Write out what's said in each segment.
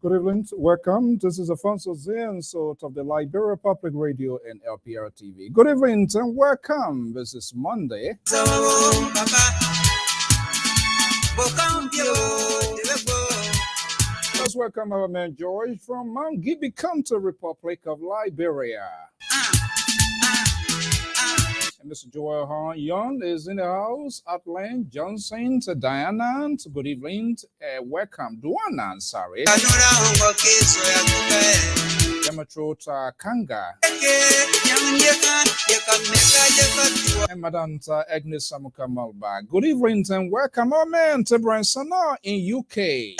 Good evening, welcome. This is Alphonso Zean Soe of the Liberia Public Radio and Lpr-Tv. Good evening and welcome. This is Monday. Let's welcome our man George from Mount Gibby County, Republic of Liberia. And Mr. Joel Young is in the house. Atlan Johnson to Diana. Good evening. Welcome. Duana, sorry. Yamatrota Kanga. And Madam Agnes Samuka Malba. Good evening and welcome our man to Bransana in UK.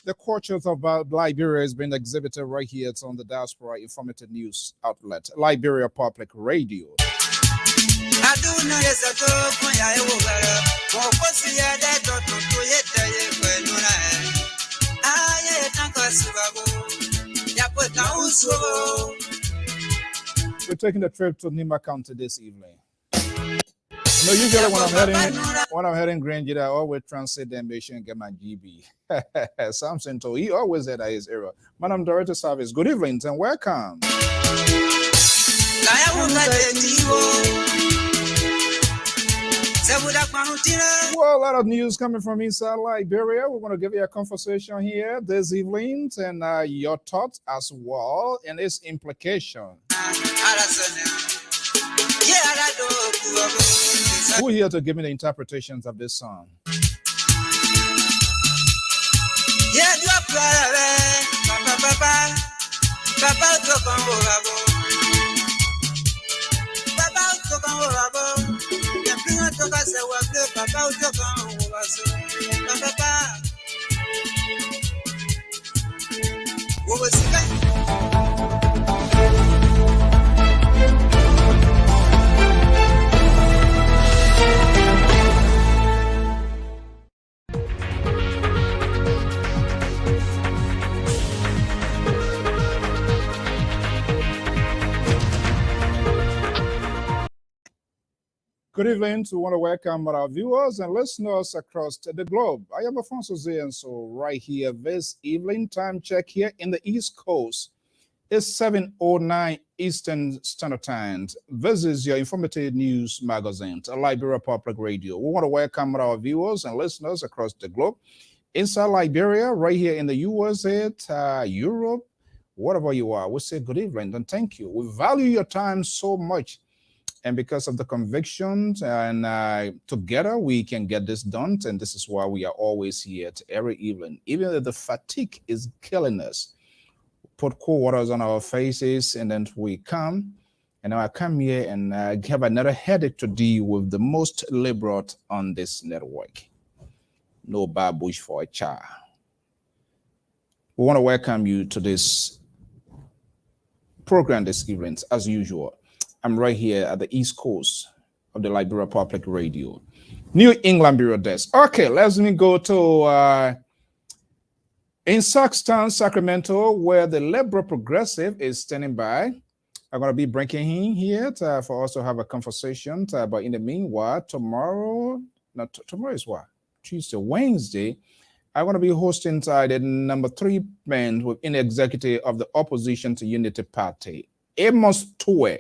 The cultures of Liberia has been exhibited right here. It's on the Diaspora Informative News Outlet, Liberia Public Radio. We're taking a trip to Nima County this evening. No, usually when I'm heading Granger, I always translate the ambition and get my GB. Samson told he always said that his error. Madam Director Service, good evening and welcome. Well, a lot of news coming from inside Liberia. We're going to give you a conversation here this evening and your thoughts as well and its implication. Who here to give me the interpretations of this song? Good evening. We want to welcome our viewers and listeners across the globe. I am Alphonso Zean Soe right here this evening. Time check here in the East Coast. It's 7:09 Eastern Standard Time. This is your informative news magazine, Liberia Public Radio. We want to welcome our viewers and listeners across the globe. Inside Liberia, right here in the USA, Europe, whatever you are, we say good evening and thank you. We value your time so much. And because of the convictions, and together we can get this done. And this is why we are always here every evening, even if the fatigue is killing us. Put cool waters on our faces, and then we come. And now I come here and have another headache to deal with, the most liberal on this network. No babush for a child. We want to welcome you to this program this evening, as usual. I'm right here at the East Coast of the Liberia Public Radio, New England Bureau Desk. Okay, let me go to in Saxton, Sacramento, where the Liberal Progressive is standing by. I'm going to be bringing him here for us to have a conversation. But in the meanwhile, tomorrow is what? Tuesday, Wednesday, I'm going to be hosting the number 3 man within the executive of the opposition to Unity Party. Amos Soe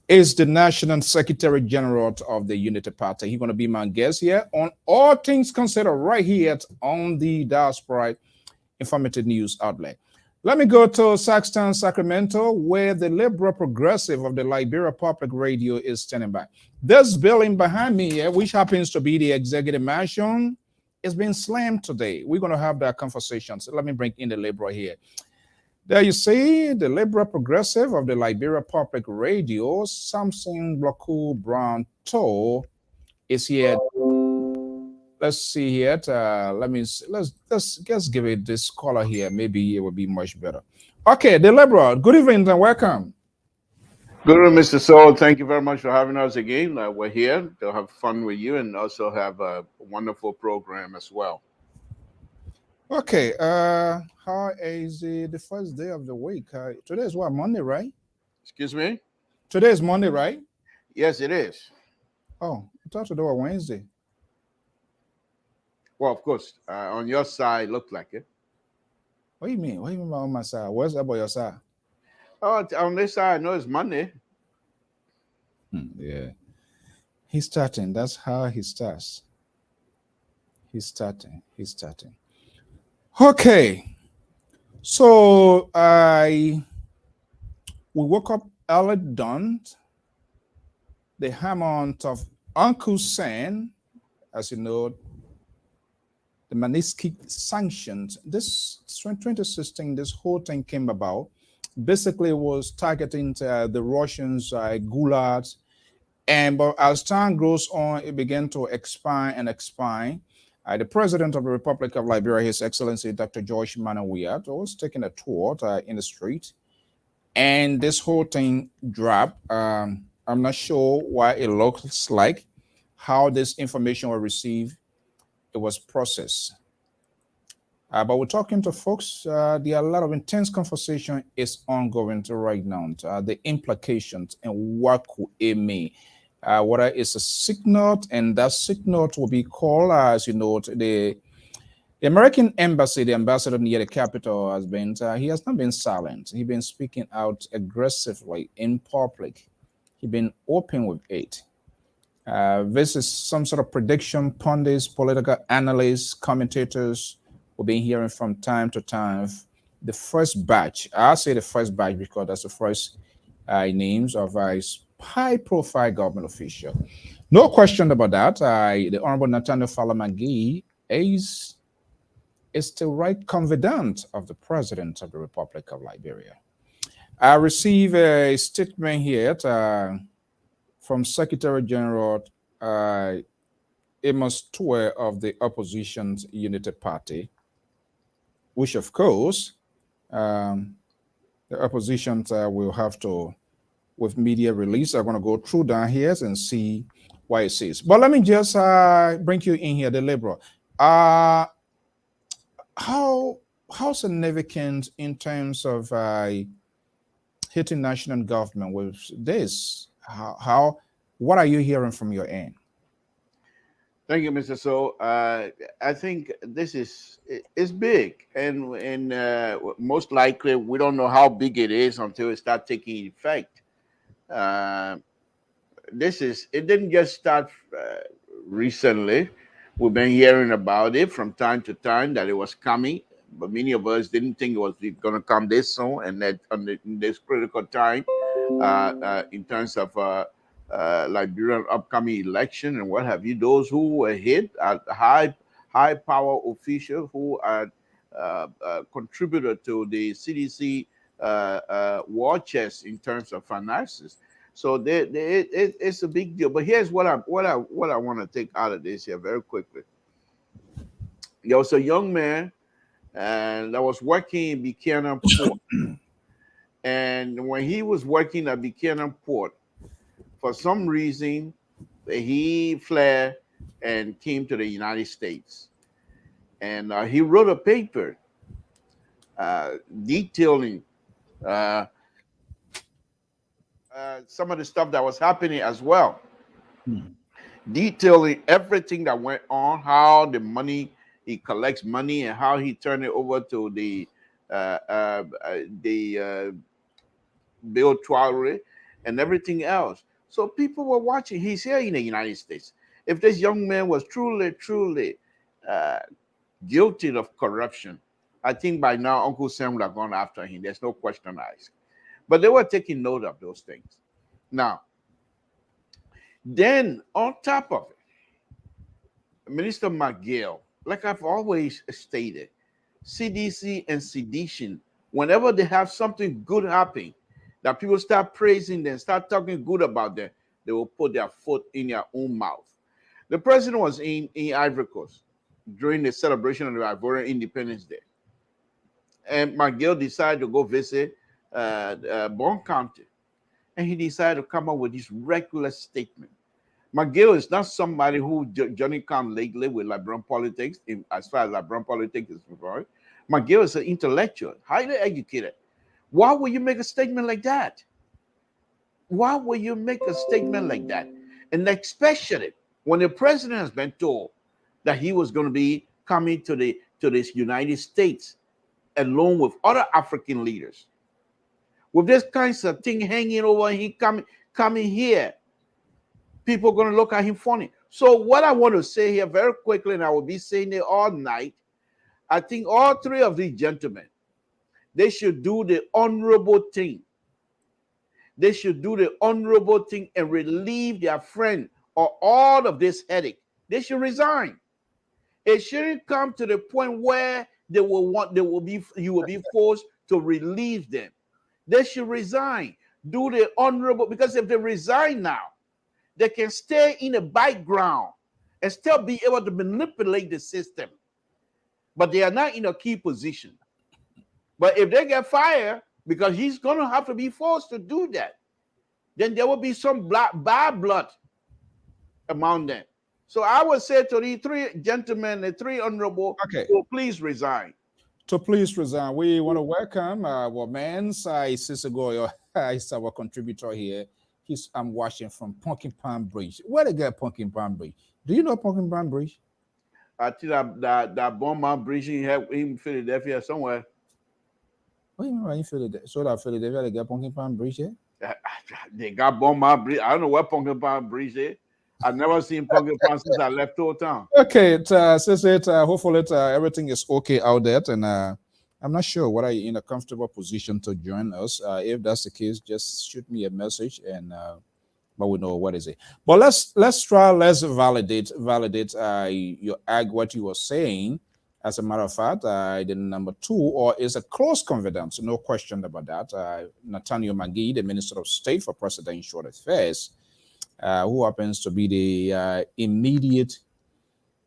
is the National Secretary General of the Unity Party. He's going to be my guest here on All Things Considered right here on the Diaspora Informative News Outlet. Let me go to Saxton, Sacramento, where the Liberal Progressive of the Liberia Public Radio is standing by. This building behind me here, which happens to be the Executive Mansion, is being slammed today. We're going to have that conversation. So let me bring in the Liberal here. There you see the Liberal Progressive of the Liberia Public Radio, Samson Bloku Brown Toe, is here. Let's see here. Let's give it this color here. Maybe it will be much better. Okay, the Liberal. Good evening and welcome. Good evening, Mr. Soe. Thank you very much for having us again. We're here to have fun with you and also have a wonderful program as well. Okay. How is the first day of the week? Today is what, Monday, right? Excuse me? Today is Monday, right? Yes, it is. Oh, I thought today was Wednesday. Well, of course, on your side, looked like it. What do you mean? What do you mean by on my side? What's that about your side? Oh, on this side, I know it's Monday. Yeah. He's starting. That's how he starts. He's starting. Okay. So we woke up early dawn. The Hammond of Uncle Sam, as you know, the Magnitsky sanctions. This 2016, this whole thing came about. Basically, it was targeting the Russians, gulags, but as time goes on, it began to expand and expand. The President of the Republic of Liberia, His Excellency Dr. George Manawiyat, was taking a tour in the street, and this whole thing dropped. I'm not sure why it looks like, how this information was received. It was processed. But we're talking to folks. There are a lot of intense conversation is ongoing right now. The implications and what could it mean. Whether it's a signal, and that signal will be called, as you know, the American embassy, the ambassador near the capital has been, he has not been silent. He's been speaking out aggressively in public. He's been open with it. This is some sort of prediction. Pundits, political analysts, commentators, we've been hearing from time to time. The first batch, I say the first batch because that's the first names of a high-profile government official. No question about that. The Honorable Nathaniel Falamagi is the right confidant of the President of the Republic of Liberia. I received a statement here from Secretary General Amos Soe of the opposition's Unity Party, which, of course, the opposition will have to, with media release, I'm going to go through down here and see what it says. But let me just bring you in here, the Liberal. How significant in terms of hitting national government with this? What are you hearing from your end? Thank you, Mr. Soe. I think this is big, and most likely we don't know how big it is until it starts taking effect. It didn't just start recently. We've been hearing about it from time to time that it was coming, but many of us didn't think it was going to come this soon, and that in this critical time, in terms of Liberian upcoming election and what have you. Those who were hit are high power officials who are contributed to the CDC war chest in terms of finances. So it's a big deal. But here's what I want to take out of this here very quickly. There was a young man and that was working in Buchanan Port. And when he was working at Buchanan Port, for some reason, he fled and came to the United States. And he wrote a paper detailing some of the stuff that was happening as well. Detailing everything that went on, how the money, he collects money and how he turned it over to the Bill Twiley and everything else. So people were watching. He's here in the United States. If this young man was truly guilty of corruption, I think by now Uncle Sam would have gone after him. There's no question asked. But they were taking note of those things. Now, then on top of it, Minister McGill, like I've always stated, CDC and sedition, whenever they have something good happening, that people start praising them, start talking good about them, they will put their foot in their own mouth. The president was in Ivory Coast during the celebration of the Ivorian Independence Day. And McGill decided to go visit Bon County. And he decided to come up with this reckless statement. McGill is not somebody who Johnny come lately with Liberian politics, as far as Liberian politics is concerned. McGill is an intellectual, highly educated. Why would you make a statement like that? Why would you make a statement like that? And especially when the president has been told that he was going to be coming to this United States along with other African leaders. With this kinds of thing hanging over him coming here, people are going to look at him funny. So what I want to say here very quickly, and I will be saying it all night, I think all three of these gentlemen, they should do the honorable thing. They should do the honorable thing and relieve their friend of all of this headache. They should resign. It shouldn't come to the point where you will be forced to relieve them. They should resign. Do the honorable, because if they resign now, they can stay in the background and still be able to manipulate the system. But they are not in a key position. But if they get fired, because he's going to have to be forced to do that, then there will be some bad blood among them. So I would say to the three gentlemen, the three honorable, to please resign. To please resign. We want to welcome our man, Sisigoyo, is our contributor here. I'm watching from Pumpkin Palm Bridge. Where they get Pumpkin Palm Bridge? Do you know Pumpkin Palm Bridge? I think that Beaumont Bridge in Philadelphia somewhere. What do you mean in Philadelphia? So that Philadelphia, they got Pumpkin Palm Bridge here? They got Beaumont Bridge. I don't know what Pumpkin Palm Bridge is. I've never seen Pumpkin Palm since I left Old Town. Okay, hopefully everything is okay out there. And I'm not sure whether you're in a comfortable position to join us. If that's the case, just shoot me a message and but we know what is it. But let's validate what you were saying. As a matter of fact, the number two, or is a close confidence, no question about that. Nathaniel McGee, the Minister of State for Presidential Affairs, who happens to be the immediate,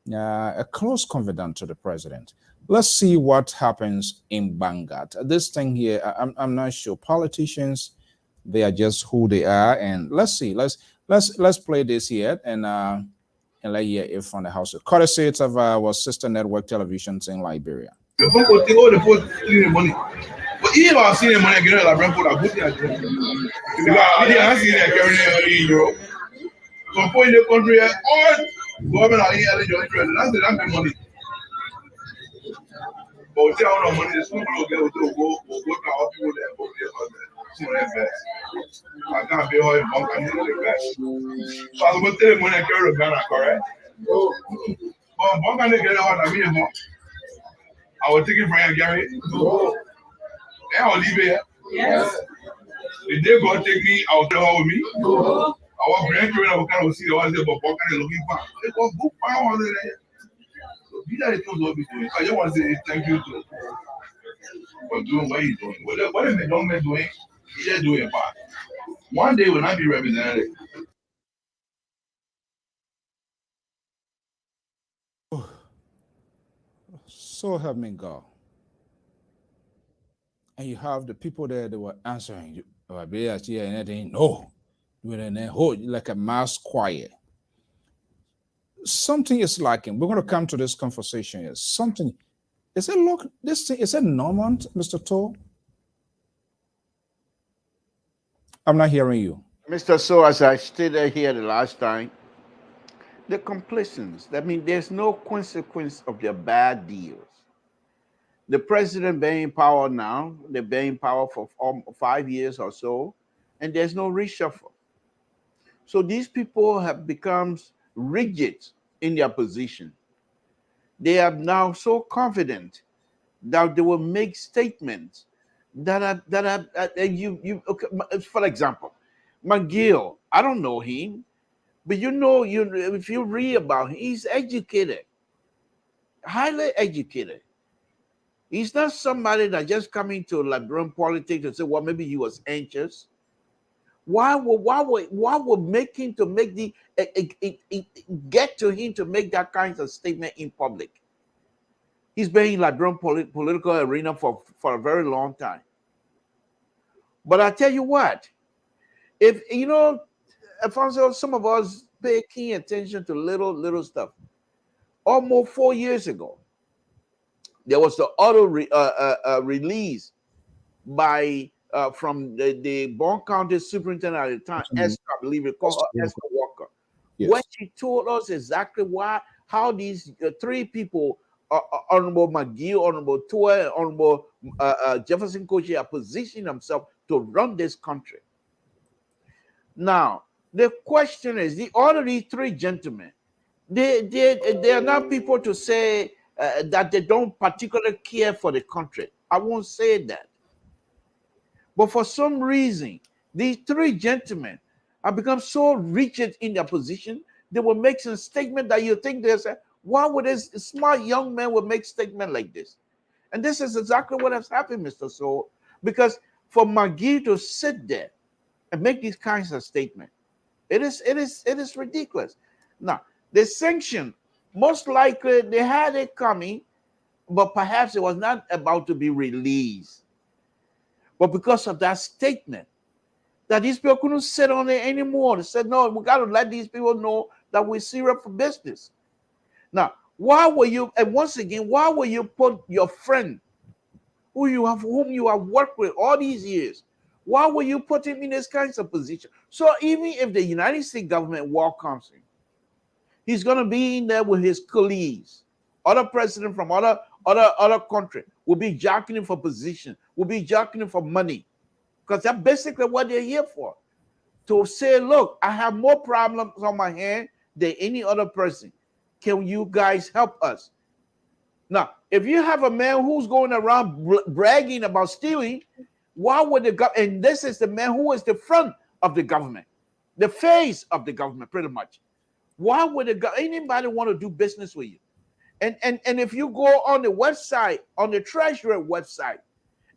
a close confidant to the president. Let's see what happens in Bangat. This thing here, I'm not sure. Politicians, they are just who they are, and let's see. Let's play this here and let hear it from the house. Courtesy of our sister network televisions in Liberia. Some point in the country, all government are here, that's the money. But we say all the money, the school will go to our people there, go to invest. I can't be all in bank and invest. So I will tell you money I carry to Ghana, correct? But bank and get out of me, I will take it from you, Gary. And I'll leave it here. Yes. If they go take me, I'll tell her with me. I Our grandchildren will kind of see the ones that were looking back. It was good power there. So these are the things we'll be doing. I just want to say thank you to for doing what he's doing. What is the government doing? He's just doing it bad. One day will not be represented. So help me God. And you have the people there that were answering you. No. Like a mass choir. Something is lacking. We're going to come to this conversation here. Something. Is it look this thing? Is it normal, Mr. Toll? I'm not hearing you. Mr. So, as I stated here the last time, the complacents. I mean, there's no consequence of their bad deals. The president being in power now, they've been in power for 5 years or so, and there's no reshuffle. So these people have become rigid in their position. They are now so confident that they will make statements that are you. Okay, for example, McGill. I don't know him, but if you read about him, he's educated, highly educated. He's not somebody that just come into Liberian politics and say, well, maybe he was anxious. Why would make him to make get to him to make that kind of statement in public? He's been in Liberian political arena for a very long time. But I tell you what, if you know, Alfonso, some of us pay keen attention to little stuff. Almost 4 years ago, there was the auto release by from the Bond County superintendent at the time, Esther, I believe it called her Esther Walker. Yes. When she told us exactly how these 3 people, Honorable McGill, Honorable Toy, Honorable Jefferson Kochi, are positioning themselves to run this country. Now, the question is, all of these 3 gentlemen, they are not people to say that they don't particularly care for the country. I won't say that. But for some reason, these 3 gentlemen have become so rigid in their position, they will make some statement that you think they say, why would this smart young man would make statement like this? And this is exactly what has happened, Mr. Soe, because for McGee to sit there and make these kinds of statements, it is ridiculous. Now, the sanction, most likely they had it coming, but perhaps it was not about to be released. But because of that statement, that these people couldn't sit on it anymore. They said, no, we got to let these people know that we're serious for business. Now, why will you, and once again, why will you put your friend whom you have worked with all these years, why will you put him in this kind of position? So even if the United States government welcomes him, he's going to be in there with his colleagues. Other presidents from other country will be jacking him for position, will be jacking him for money, because that's basically what they're here for. To say, look, I have more problems on my hand than any other person. Can you guys help us? Now, if you have a man who's going around bragging about stealing, why would the government? And this is the man who is the front of the government, the face of the government, pretty much. Why would anybody want to do business with you? And if you go on the website, on the Treasury website,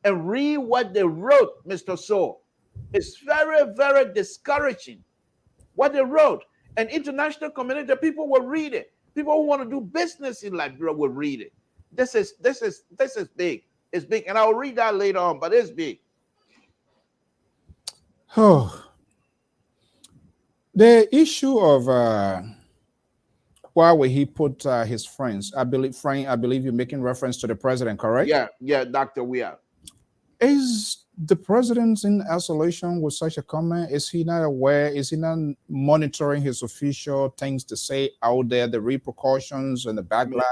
and read what they wrote, Mr. Soe, it's very, very discouraging what they wrote. And international community, people will read it. People who want to do business in Liberia will read it. This is big. It's big, and I'll read that later on, but it's big. Oh, the issue of why would he put his friends? I believe you're making reference to the president, correct? Yeah, Doctor, we are. Is the president in isolation with such a comment? Is he not aware? Is he not monitoring his official things to say out there, the repercussions and the backlash?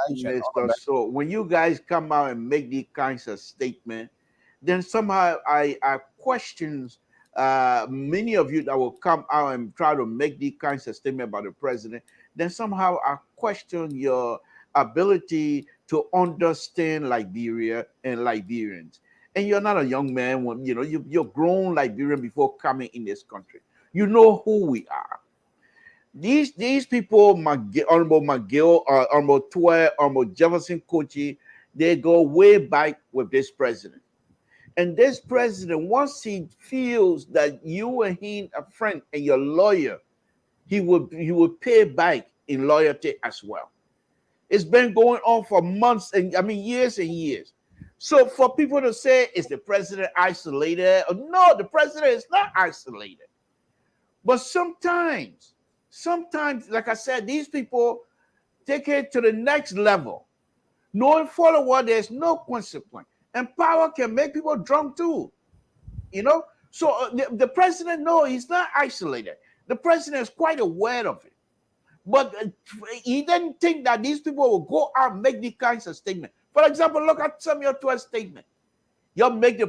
So when you guys come out and make these kinds of statements, then somehow I question many of you that will come out and try to make these kinds of statements about the president. Then somehow I question your ability to understand Liberia and Liberians. And you're not a young man when you're grown Liberian before coming in this country. You know who we are. These people, Honorable McGill, Honorable Toy, Honorable Jefferson Kochi, they go way back with this president. And this president, once he feels that you and he are friend and your lawyer, he will pay back in loyalty as well. It's been going on for months and years and years. So for people to say, is the president isolated? No, the president is not isolated. But sometimes, like I said, these people take it to the next level, knowing full well there's no consequence. And power can make people drunk too, you know? So the president, no, he's not isolated. The president is quite aware of it. But he didn't think that these people will go out and make these kinds of statements. For example, look at Samuel Tua's statement. You'll make for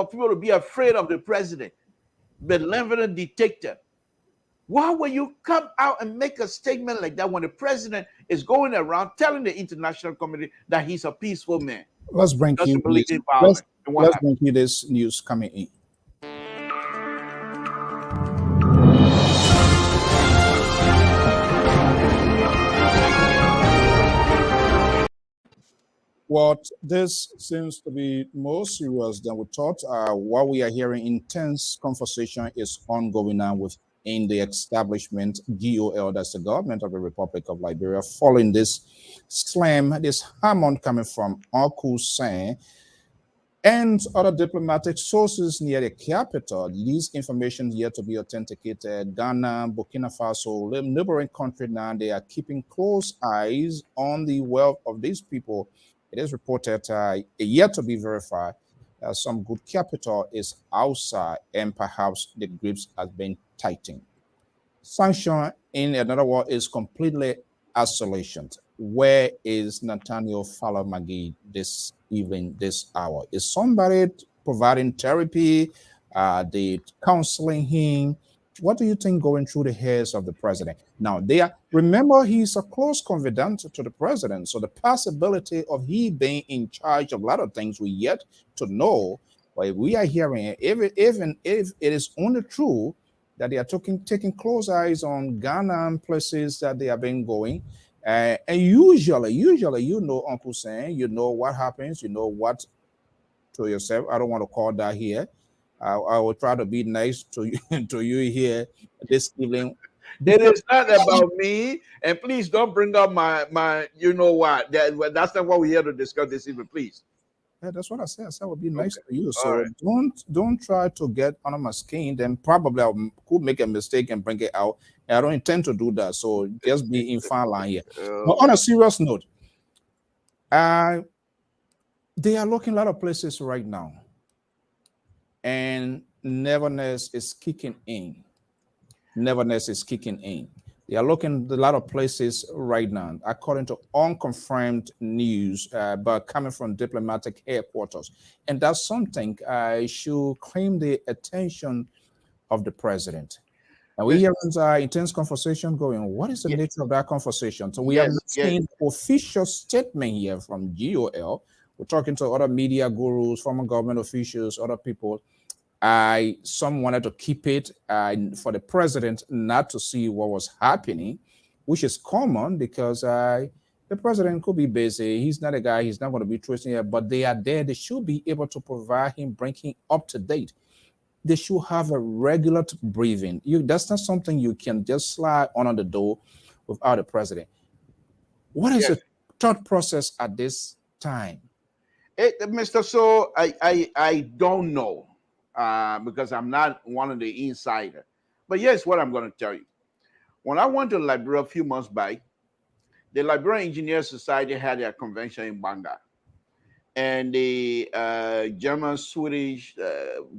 people to be afraid of the president, benevolent dictator. Why will you come out and make a statement like that when the president is going around telling the international community that he's a peaceful man? Let's bring you this news coming in. What this seems to be more serious than we thought. What we are hearing, intense conversation is ongoing now within the establishment GOL, that's the government of the Republic of Liberia, following this slam, this hammer coming from Alphonso Zean and other diplomatic sources near the capital. These information yet to be authenticated. Ghana, Burkina Faso, neighboring country now, they are keeping close eyes on the wealth of these people. It is reported, yet to be verified, some good capital is outside and perhaps the grips has been tightened. Sanction, in another word, is completely isolation. Where is Nathaniel Falamagi this evening, this hour? Is somebody providing therapy? They counseling him? What do you think going through the heads of the president? Now, remember, he's a close confidant to the president. So the possibility of he being in charge of a lot of things we yet to know, but we are hearing, even if it is only true that they are taking close eyes on Ghana and places that they have been going. And usually, you know, Uncle Sam, you know what happens, you know what to yourself. I don't want to call that here. I will try to be nice to you, to you here this evening. It is not about me, and please don't bring up my you know what. That's not what we're here to discuss this evening, please. Yeah, that's what I said. I said I would be nice to you. So don't try to get under my skin. Then probably I could make a mistake and bring it out. And I don't intend to do that. So just be in fine line here. But on a serious note, they are looking a lot of places right now. And neverness is kicking in. Neverness is kicking in. They are looking at a lot of places right now, according to unconfirmed news, but coming from diplomatic headquarters. And that's something should claim the attention of the president. And we hear intense conversation going. What is the nature of that conversation? So we have seen official statement here from GOL. We're talking to other media gurus, former government officials, other people. Some wanted to keep it for the president not to see what was happening, which is common because the president could be busy. He's not a guy, he's not going to be twisting it, but they are there. They should be able to provide him, bring him up to date. They should have a regular briefing. That's not something you can just slide on the door without the president. What is the thought process at this time? Mr. So, I don't know. Because I'm not one of the insider. But here's what I'm going to tell you. When I went to Liberia a few months back, the Liberian Engineers Society had their convention in Banga. And the German, Swedish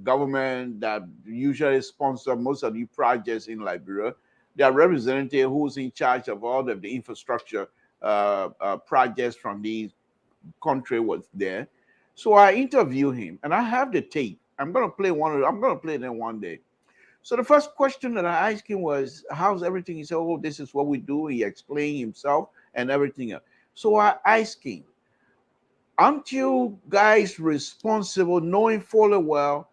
government that usually sponsor most of the projects in Liberia, their representative who's in charge of all of the infrastructure projects from the country was there. So I interviewed him, and I have the tape. I'm going to play them one day. So the first question that I asked him was, how's everything? He said, oh, this is what we do. He explained himself and everything else. So I asked him, aren't you guys responsible, knowing fully well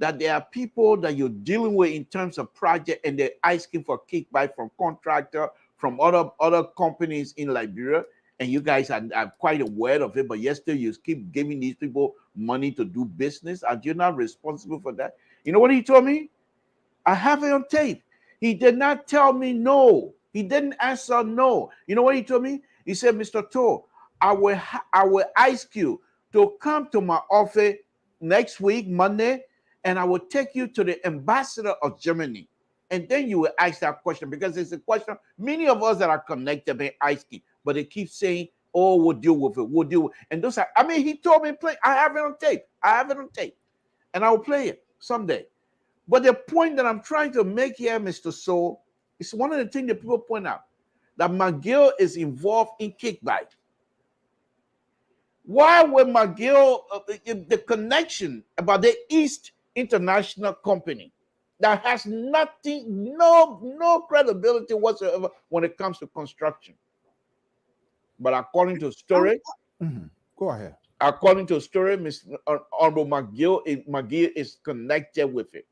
that there are people that you're dealing with in terms of project, and they're asking for kickback from contractor, from other companies in Liberia, and you guys are quite aware of it, but yet still you keep giving these people money to do business, and you're not responsible for that. You know what he told me? I have it on tape. He did not tell me no. He didn't answer no. You know what he told me? He said, Mr. Toe, I will ask you to come to my office next week, Monday, and I will take you to the ambassador of Germany. And then you will ask that question, because it's a question many of us that are connected been asking, but they keep saying, oh, we'll deal with it. We'll deal with it. And those are, I mean, he told me, play. I have it on tape. I have it on tape. And I will play it someday. But the point that I'm trying to make here, Mr. Soe, is one of the things that people point out, that McGill is involved in kickback. Why would McGill, the connection about the East International Company that has nothing, no credibility whatsoever when it comes to construction? But according to story, go ahead. According to story, Mr. Honorable McGill is connected with it,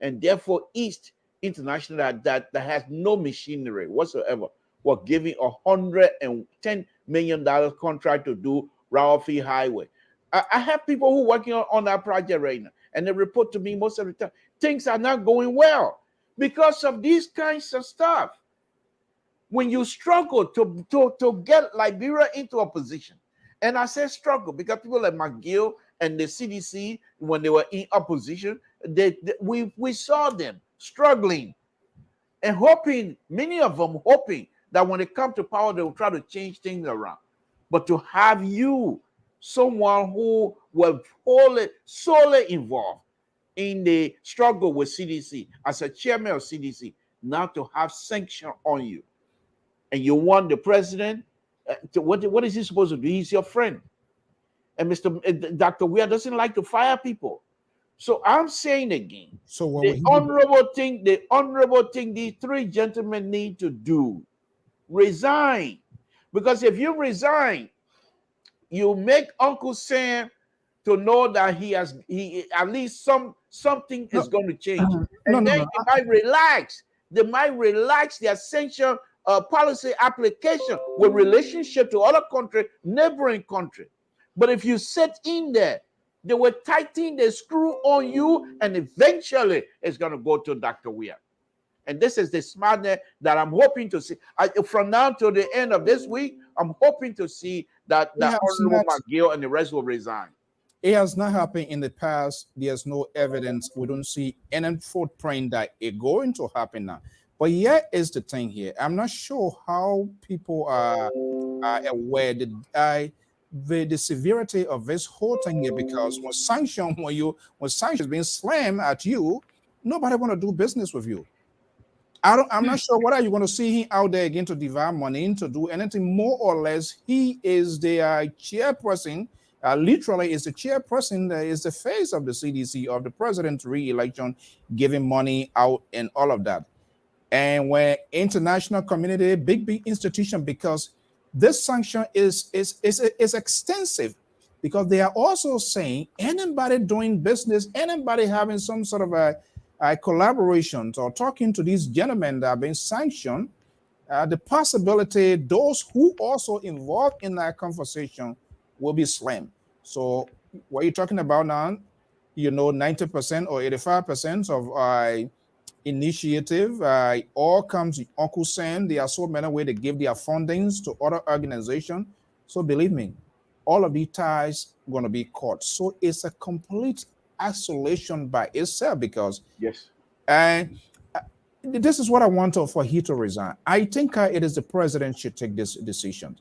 and therefore East International that has no machinery whatsoever was giving $110 million contract to do Ralphie Highway. I have people who are working on that project right now, and they report to me most of the time things are not going well because of these kinds of stuff. When you struggle to get Liberia into a position, and I say struggle because people like McGill and the CDC, when they were in opposition, we saw them struggling and hoping, many of them hoping that when they come to power, they will try to change things around. But to have you, someone who was solely involved in the struggle with CDC, as a chairman of CDC, now to have sanction on you, and you want the president, what is he supposed to do? He's your friend. And Dr. Weir doesn't like to fire people. So I'm saying again, so the honorable thing these three gentlemen need to do, resign. Because if you resign, you make Uncle Sam to know that he at least something is going to change. And then they might relax. They might relax their sanction policy application with relationship to other country, neighboring country. But if you sit in there, they will tighten the screw on you, and eventually it's going to go to Dr. Weir. And this is the smartness that I'm hoping to see. From now to the end of this week, I'm hoping to see that Honorable McGill and the rest will resign. It has not happened in the past. There's no evidence. We don't see any footprint that it's going to happen now. But here is the thing here. I'm not sure how people are aware that the severity of this whole thing here, because when sanctions being slammed at you, nobody want to do business with you. I'm not sure whether you're going to see him out there again to divide money, to do anything. More or less, he is the chairperson, literally is the chairperson, is the face of the CDC, of the president's re-election, giving money out and all of that. And when international community, big institution, because this sanction is extensive, because they are also saying anybody doing business, anybody having some sort of a collaborations or talking to these gentlemen that have been sanctioned, the possibility those who also involved in that conversation will be slammed. So what you're talking about now, 90% or 85% of initiative all comes to Uncle Sam. There are so many ways to give their fundings to other organizations. So believe me, all of these ties are going to be caught. So it's a complete isolation by itself, because yes, and this is what I want for he to resign. I think it is the president should take this decision.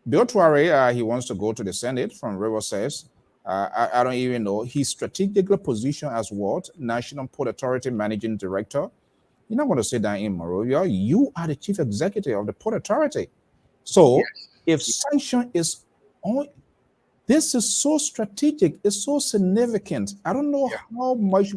Bill Tuare, he wants to go to the Senate from River says. I don't even know. He's strategically positioned as what? National Port Authority Managing Director. You're not going to sit down in Monrovia. You are the chief executive of the Port Authority. So yes, if sanction is on, this is so strategic. It's so significant. I don't know how much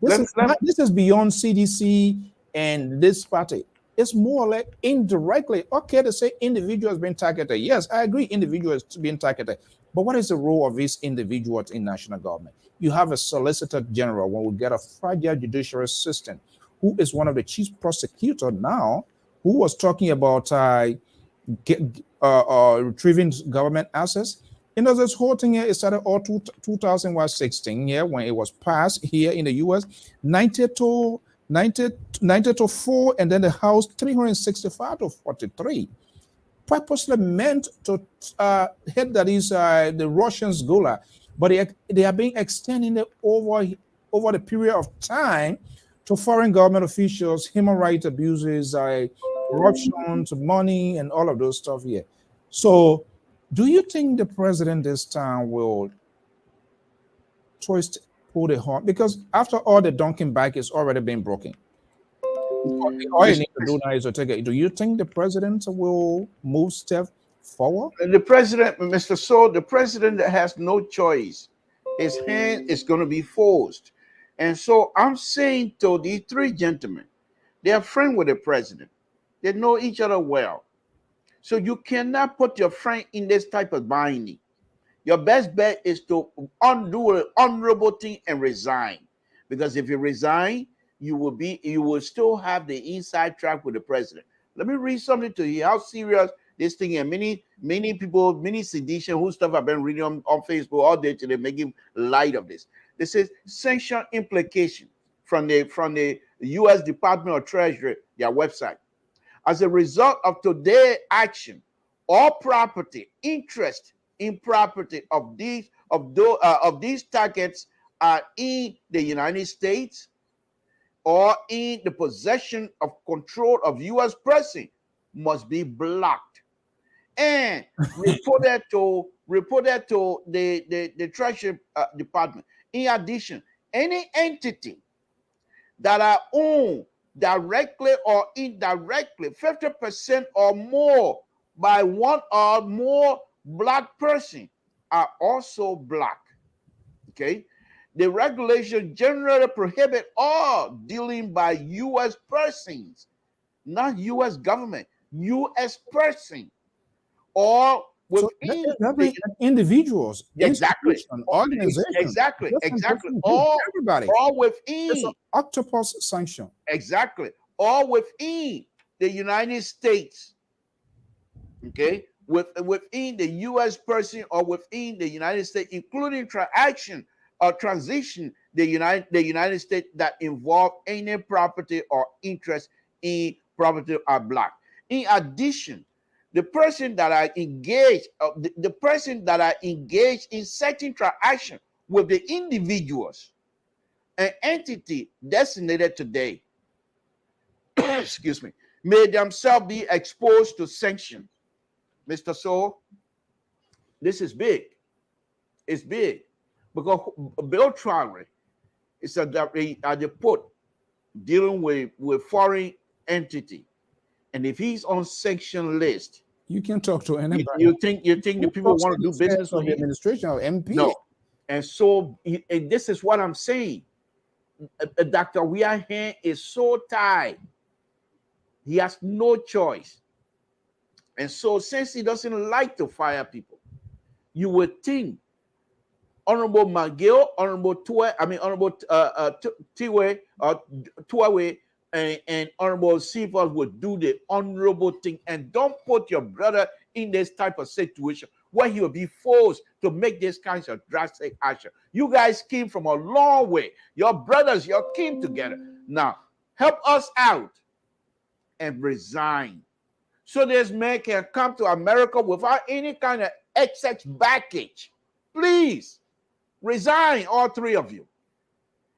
this is beyond CDC and this party. It's more like indirectly. Okay, to say individuals being targeted. Yes, I agree, individuals being targeted. But what is the role of these individuals in national government? You have a solicitor general when we get a fragile judiciary system, who is one of the chief prosecutor now, who was talking about retrieving government assets. You know, this whole thing here, it started all 2016, yeah, when it was passed here in the US, 90 to 4, and then the House 365 to 43. Purposely meant to hit that is the Russians' Gula, but they are being extended over the period of time to foreign government officials, human rights abuses, corruption, money, and all of those stuff here. So, do you think the president this time will pull the horn? Because after all, the donkey back is already been broken. All you need to do now is to take it. Do you think the president will move step forward? The president, Mr. Soe, the president has no choice. His hand is going to be forced. And so I'm saying to these three gentlemen, they are friends with the president. They know each other well. So you cannot put your friend in this type of binding. Your best bet is to undo an honorable thing and resign. Because if you resign, you will still have the inside track with the president. Let me read something to you, how serious this thing is. Many people, many sedition who stuff I've been reading on Facebook all day today, making light of this. This is sanction implication from the U.S. Department of Treasury, their website. As a result of today's action, all property, interest in property of these targets are in the United States or in the possession of control of U.S. person must be blocked and reported to the Treasury Department. In addition, any entity that are owned directly or indirectly 50% or more by one or more black person are also black. Okay. The regulation generally prohibit all dealing by U.S. persons, not U.S. government, U.S. person, or within individuals, exactly, organizations, exactly, all everybody, all within octopus sanction, exactly, all within the United States. Okay, within the U.S. person or within the United States, including transaction or transition the United States that involve any property or interest in property are black. In addition, the person that are engaged, the person that are engaged in certain transaction with the individuals, an entity designated today, excuse me, may themselves be exposed to sanction. Mr. Soe, this is big. It's big because Bill Trowery is at the port dealing with foreign entity, and if he's on sanction list, you can talk to anybody. You think the people want to do business with the administration of MP? No, and so and this is what I'm saying. Dr. Weah's hand is so tied; he has no choice. And so, since he doesn't like to fire people, you would think Honorable McGill, Honorable Tiwe, and Honorable Seaforth would do the honorable thing and don't put your brother in this type of situation where he will be forced to make this kinds of drastic action. You guys came from a long way. Your brothers, you came together. Now, help us out and resign. So this man can come to America without any kind of excess baggage. Please resign, all three of you.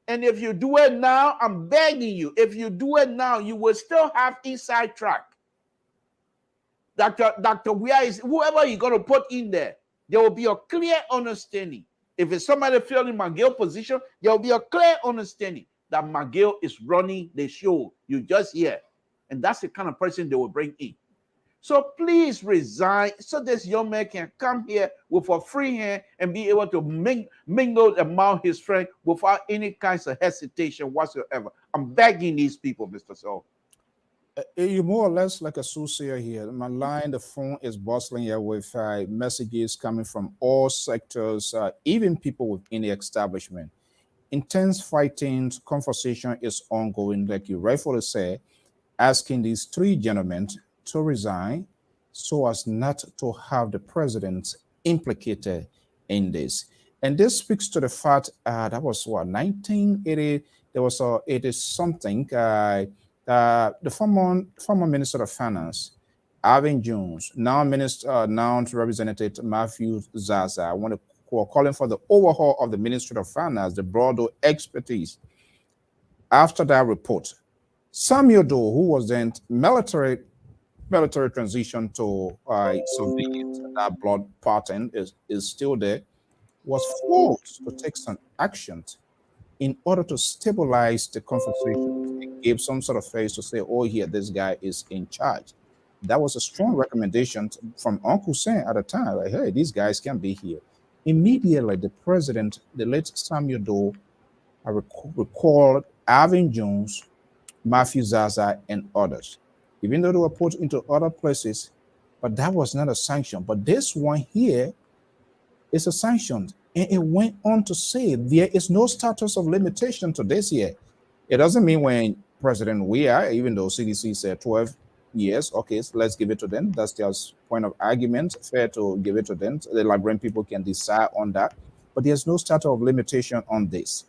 And if you do it now, I'm begging you, if you do it now, you will still have inside track. Dr. Weah is whoever you're going to put in there will be a clear understanding. If it's somebody filling McGill's position, there will be a clear understanding that McGill is running the show. You just hear. And that's the kind of person they will bring in. So please resign so this young man can come here with a free hand and be able to mingle among his friends without any kinds of hesitation whatsoever. I'm begging these people, Mr. Soe. You're more or less like a soothsayer here. My line, the phone is bustling here with messages coming from all sectors, even people within the establishment. Intense fighting, conversation is ongoing, like you rightfully say, asking these three gentlemen to resign so as not to have the president implicated in this. And this speaks to the fact that was what 1980. There was a 80 something. The former minister of finance, Alvin Jones, now minister, now Representative Matthew Zaza, I want to who are calling for the overhaul of the Ministry of Finance, the broader expertise. After that report, Samuel Doe, who was then military transition to civilians, that blood pattern is still there, was forced to take some actions in order to stabilize the conversation and give some sort of face to say, oh, here, this guy is in charge. That was a strong recommendation from Uncle Sam at the time. Like, hey, these guys can be here. Immediately, the president, the late Samuel Doe, I recalled Alvin Jones, Matthew Zaza, and others. Even though they were put into other places, but that was not a sanction. But this one here is a sanction. And it went on to say there is no status of limitation to this year. It doesn't mean when President Weah, even though CDC said 12 years, okay, so let's give it to them. That's their point of argument. Fair to give it to them. The Liberian people can decide on that. But there's no status of limitation on this.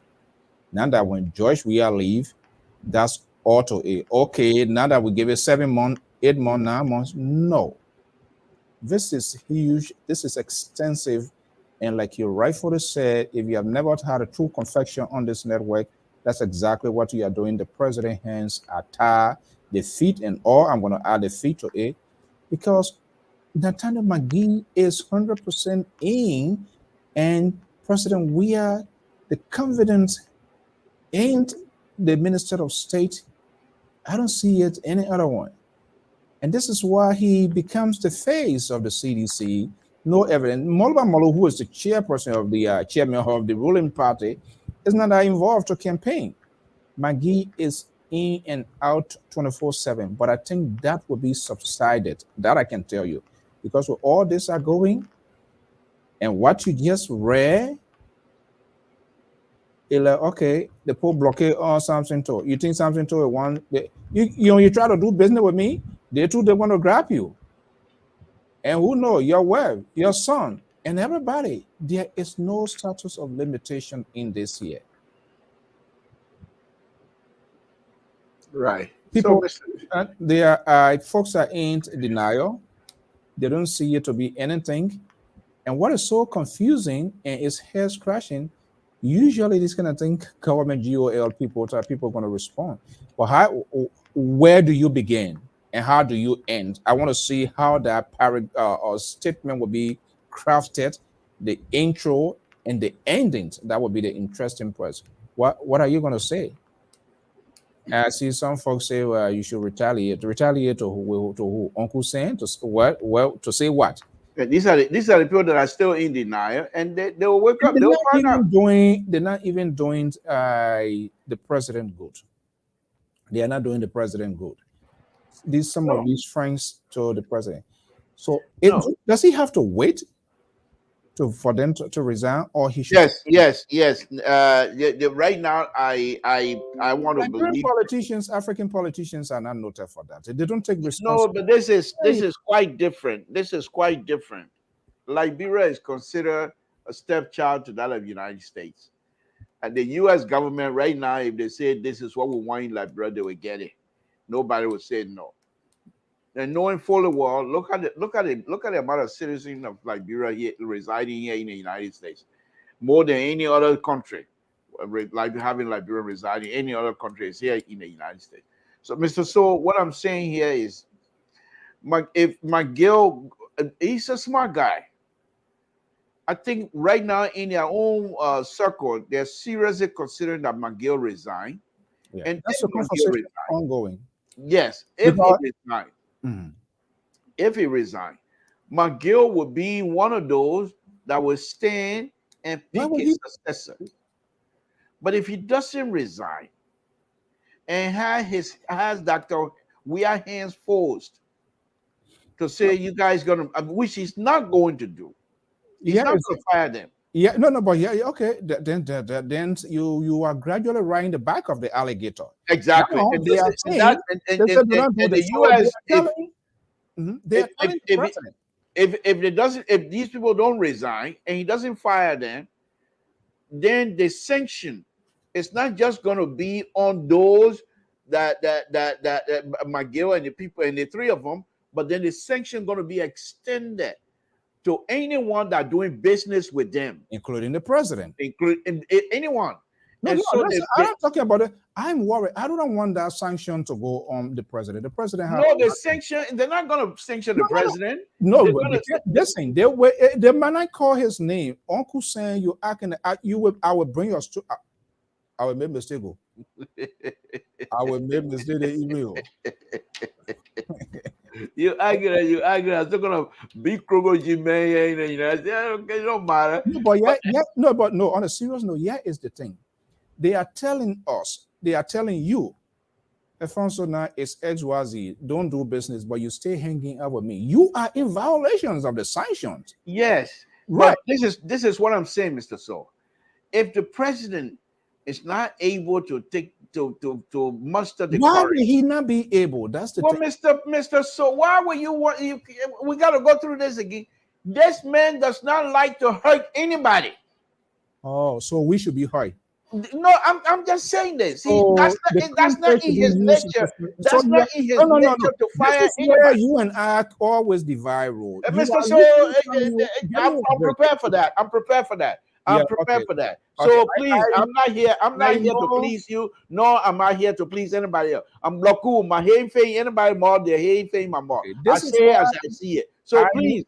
Now that when George Weah leave, that's auto a okay. Now that we give it 7 months, 8 months, 9 months, no. This is huge. This is extensive. And like you rightfully said, if you have never had a true confection on this network, that's exactly what you are doing. The president hands are tied, the feet and all. I'm going to add the feet to it because Nathaniel McGee is 100% in, and President Weah, the confidence ain't the Minister of State. I don't see it any other one. And this is why he becomes the face of the CDC. No evidence. Molba Molo, who is the chairperson of the chairman of the ruling party, is not involved to campaign. McGee is in and out 24/7, but I think that will be subsided. That I can tell you, because with all this are going, and what you just read, it's like, okay, the poor blockade or something to you think something to it one. You try to do business with me, they want to grab you. And who knows, your wife, your son, and everybody, there is no status of limitation in this year. Right. People, So, they are folks are in denial. They don't see it to be anything. And what is so confusing and is hair scratching, usually this kind of thing, government GOL people are going to respond. But where do you begin? And how do you end? I want to see how that or statement will be crafted, the intro and the ending. That would be the interesting part. What are you going to say? I see some folks say, well, you should retaliate. Retaliate to who? To who? Uncle Sam? To what? Well, to say what? these are the people that are still in denial, and they will wake up. They're They'll not find out. even doing. They're not even doing the president good. They are not doing the president good. Some of these friends to the president. So does he have to wait for them to resign, or he should? Yes. Right now, I want to believe African politicians are not noted for that. They don't take no, responsibility. but this is quite different. This is quite different. Liberia is considered a stepchild to that of the United States. And the U.S. government right now, if they say this is what we want in Liberia, they will get it. Nobody will say no. And knowing fully well, look at the amount of citizens of Liberia here residing here in the United States, more than any other country. Like having Liberia residing in any other country is here in the United States. So, Mr. So, what I'm saying here is, if McGill, he's a smart guy. I think right now in their own circle, they're seriously considering that McGill resign. Yeah. And that's a conversation ongoing. Yes, if he resign, if he resign, McGill would be one of those that will stand and pick his successor. But if he doesn't resign and has Dr. we are hands forced to say you guys gonna, which he's not going to do. He's not going to fire them. Yeah, no, but yeah, okay. Then you are gradually riding the back of the alligator. Exactly. Now, And they are saying the U.S. They are telling the president. If these people don't resign and he doesn't fire them, then the sanction is not just going to be on those that McGill and the people and the three of them, but then the sanction going to be extended to anyone that doing business with them, including the president, including anyone. No, I'm not talking about it. I'm worried. I don't want that sanction to go on the president. The president has the sanction. They're not going to sanction the president. No, listen. They might not call his name. Uncle saying you acting. I will bring your. I will make mistake. I will make mistake. Email. You argue. I'm still gonna be Krogo man. You know, okay, don't matter. No, but on a serious note, is the thing. They are telling us, they are telling you, Alphonso now is XYZ, don't do business, but you stay hanging out with me. You are in violations of the sanctions. Yes, right. But this is what I'm saying, Mr. Soe. If the president is not able to take to muster the why courage, will he not be able? That's the thing. Mr. Soe, why will you want you? We got to go through this again. This man does not like to hurt anybody. Oh, so we should be hurt. No, I'm just saying this. See, that's not in his nature. That's not in his nature to fire anybody. You and I always divide road. Mr. Soe, I'm prepared for that. I'm prepared for that. I'm prepared for that. So please, I'm not here. I'm not here to please you. No, I'm not here to please anybody else. I'm local. My hair ain't anybody more. Their hair ain't my more. I say as I see it. So please.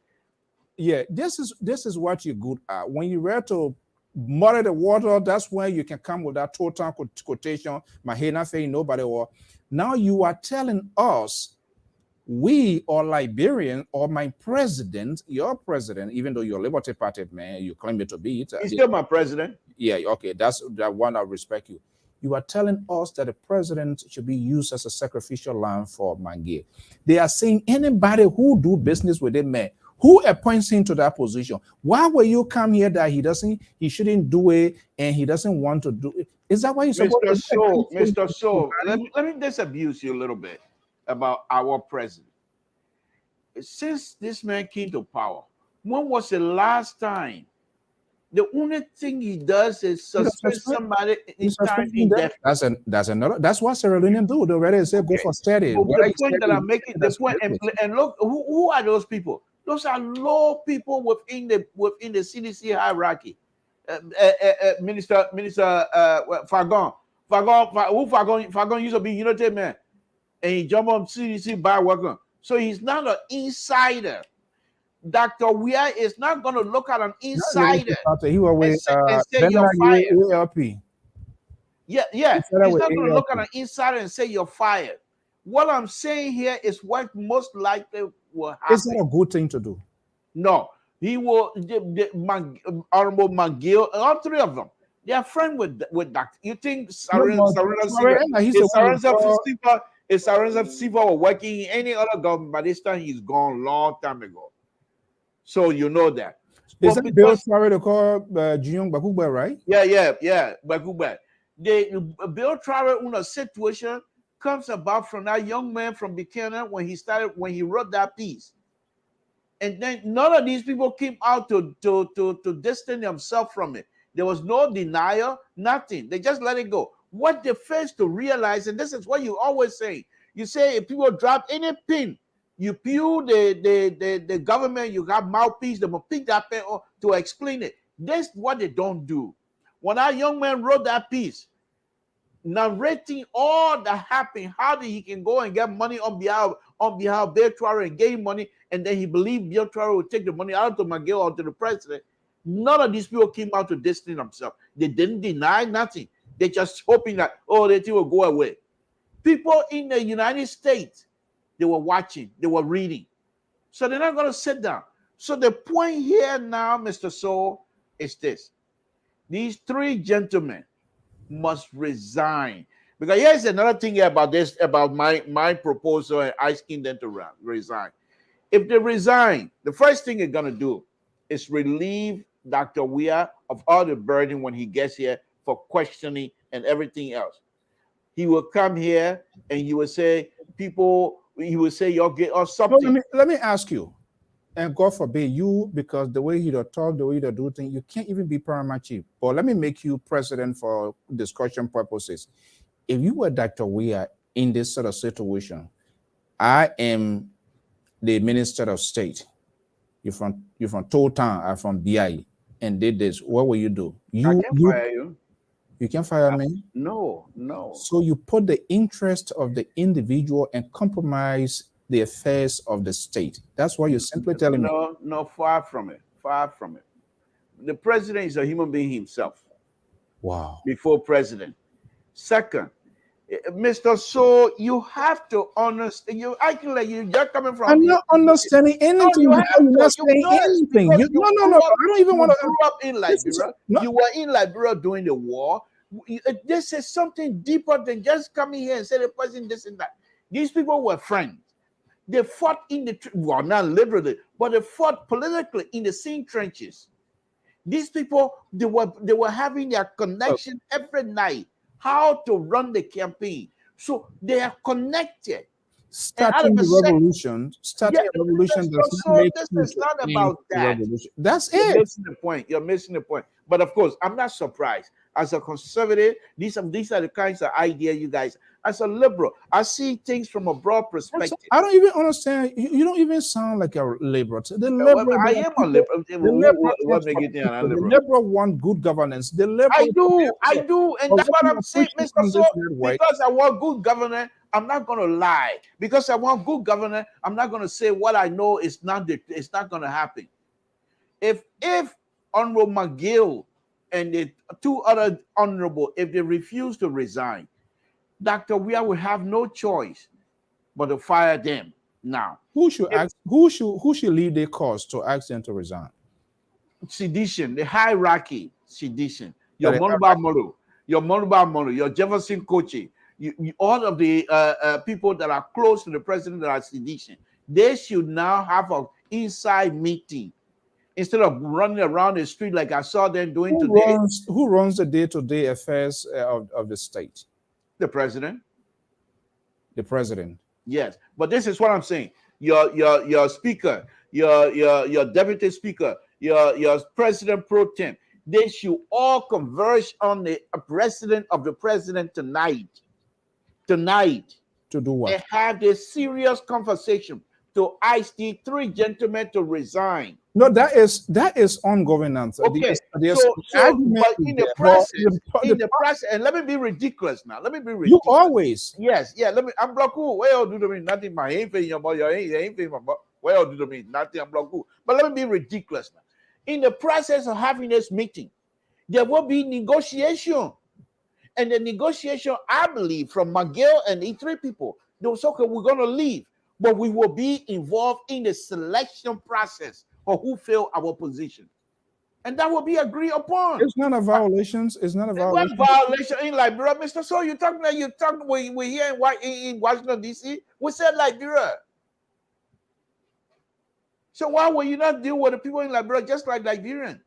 Yeah, this is what you're good at. When you ready to muddy the water, that's when you can come with that total quotation. My hair not saying nobody. Or now you are telling us, we or Liberian or my president, your president, even though you're Liberty Party man, you claim it to be it. He's still my president. Yeah, okay, that's that one. I respect you. You are telling us that the president should be used as a sacrificial lamb for Mangi. They are saying anybody who do business with him, man, who appoints him to that position? Why will you come here that he shouldn't do it and he doesn't want to do it? Is that why you're supposed to? Mr. Soe, let me disabuse you a little bit about our president. Since this man came to power, when was the last time? The only thing he does is suspend somebody in time indefinitely. That's what Sierra Leoneans do. They already say go for steady. The point that I'm making, the point, and look, who are those people? Those are low people within the CDC hierarchy. Minister Fagon used to be United Man, and he jumped on CDC by working. So he's not an insider. Dr. Weah is not going to look at an insider he will and say you're fired. ALP. Yeah. He's not going to look at an insider and say you're fired. What I'm saying here is what most likely will happen. It's not a good thing to do. No, he will. Honorable McGill, all three of them, they are friends with Dr. You think Sarenza Siva were working in any other government? By this time, he's gone long time ago. So you know that. Is that Bill Traore to call Jiyong Bakugba, right? Yeah, Bakugba. Bill Traore in a situation comes about from that young man from Buchanan when he wrote that piece. And then none of these people came out to distance themselves from it. There was no denial, nothing. They just let it go. What they failed to realize, and this is what you always say, you say if people drop any pin, you pew the government, you got mouthpiece, they will pick that pen to explain it. That's what they don't do. When that young man wrote that piece, narrating all that happened, how did he can go and get money on behalf of Bill Traore and gain money, and then he believed Bill Traore would take the money out to McGill or to the president. None of these people came out to distance themselves. They didn't deny nothing. They just hoping that, the thing will go away. People in the United States, they were watching, they were reading. So they're not going to sit down. So the point here now, Mr. Soe, is this. These three gentlemen must resign. Because here's another thing here about this, about my proposal and asking them to resign. If they resign, the first thing they're gonna do is relieve Dr. Weah of all the burden when he gets here for questioning and everything else. He will come here and he will say, people, he will say you're gay or something. No, let me ask you, and God forbid you, because the way he talk, the way he do things, you can't even be paramount chief. But let me make you president for discussion purposes. If you were Dr. Weah in this sort of situation, I am the Minister of State. You're from Totan, I'm from BI, and did this. What will you do? I can't fire you. You can fire me? No. So you put the interest of the individual and compromise the affairs of the state. That's what you're simply telling me. No, far from it. Far from it. The president is a human being himself. Wow. Before president. Second, Mr. Soe, you have to understand. You acting like you're just coming from. I'm not understanding anything. No, you're not saying anything. No. I don't even want to. Grew up in Liberia. You were in Liberia during the war. This is something deeper than just coming here and say the president this and that. These people were friends. They fought in the well, not literally, but they fought politically in the same trenches. These people, they were having their connection every night. How to run the campaign. So they are connected. Starting the revolution. Starting a revolution this is not about that. That's it. You're missing the point. You're missing the point. But of course, I'm not surprised. As a conservative, these are the kinds of ideas you guys. As a liberal, I see things from a broad perspective. I don't even understand. You don't even sound like a liberal. I am a liberal. The liberal want good governance. The liberal I do, and that's what I'm saying, Mr. Soe. Because I want good governance, I'm not going to lie. Because I want good governance, I'm not going to say what I know is not going to happen. If Honorable McGill and the two other honorable, if they refuse to resign, Dr. Weah will have no choice but to fire them now. Who should lead their cause to ask them to resign? Sedition, the hierarchy, sedition. Your Monuba Molo, your Jefferson Kochi, all of the people that are close to the president that are sedition, they should now have an inside meeting instead of running around the street like I saw them doing today. Who runs the day-to-day affairs of the state? The president. The president. Yes, but this is what I'm saying. Your speaker, your deputy speaker, your president pro tem, they should all converge on the president of the president tonight. To do what? And have this serious conversation to ask the three gentlemen to resign. No, that is ongoing answer. Okay, but in the process, and let me be ridiculous now. Let me be ridiculous. You always. Yes, yeah. I'm block who? Well, do to me nothing. My ain't for your boy. You ain't for my boy. Well, do to me nothing. I'm block who? But let me be ridiculous now. In the process of having this meeting, there will be negotiation, and the negotiation, I believe, from McGill and the three people, they will say, okay, we're going to leave, but we will be involved in the selection process or who fill our position, and that will be agreed upon. It's not a violation. It's not a violation. What violation in Liberia, Mr. Soe? You talking? We here in Washington D.C. We said Liberia. So why will you not deal with the people in Liberia just like Liberian?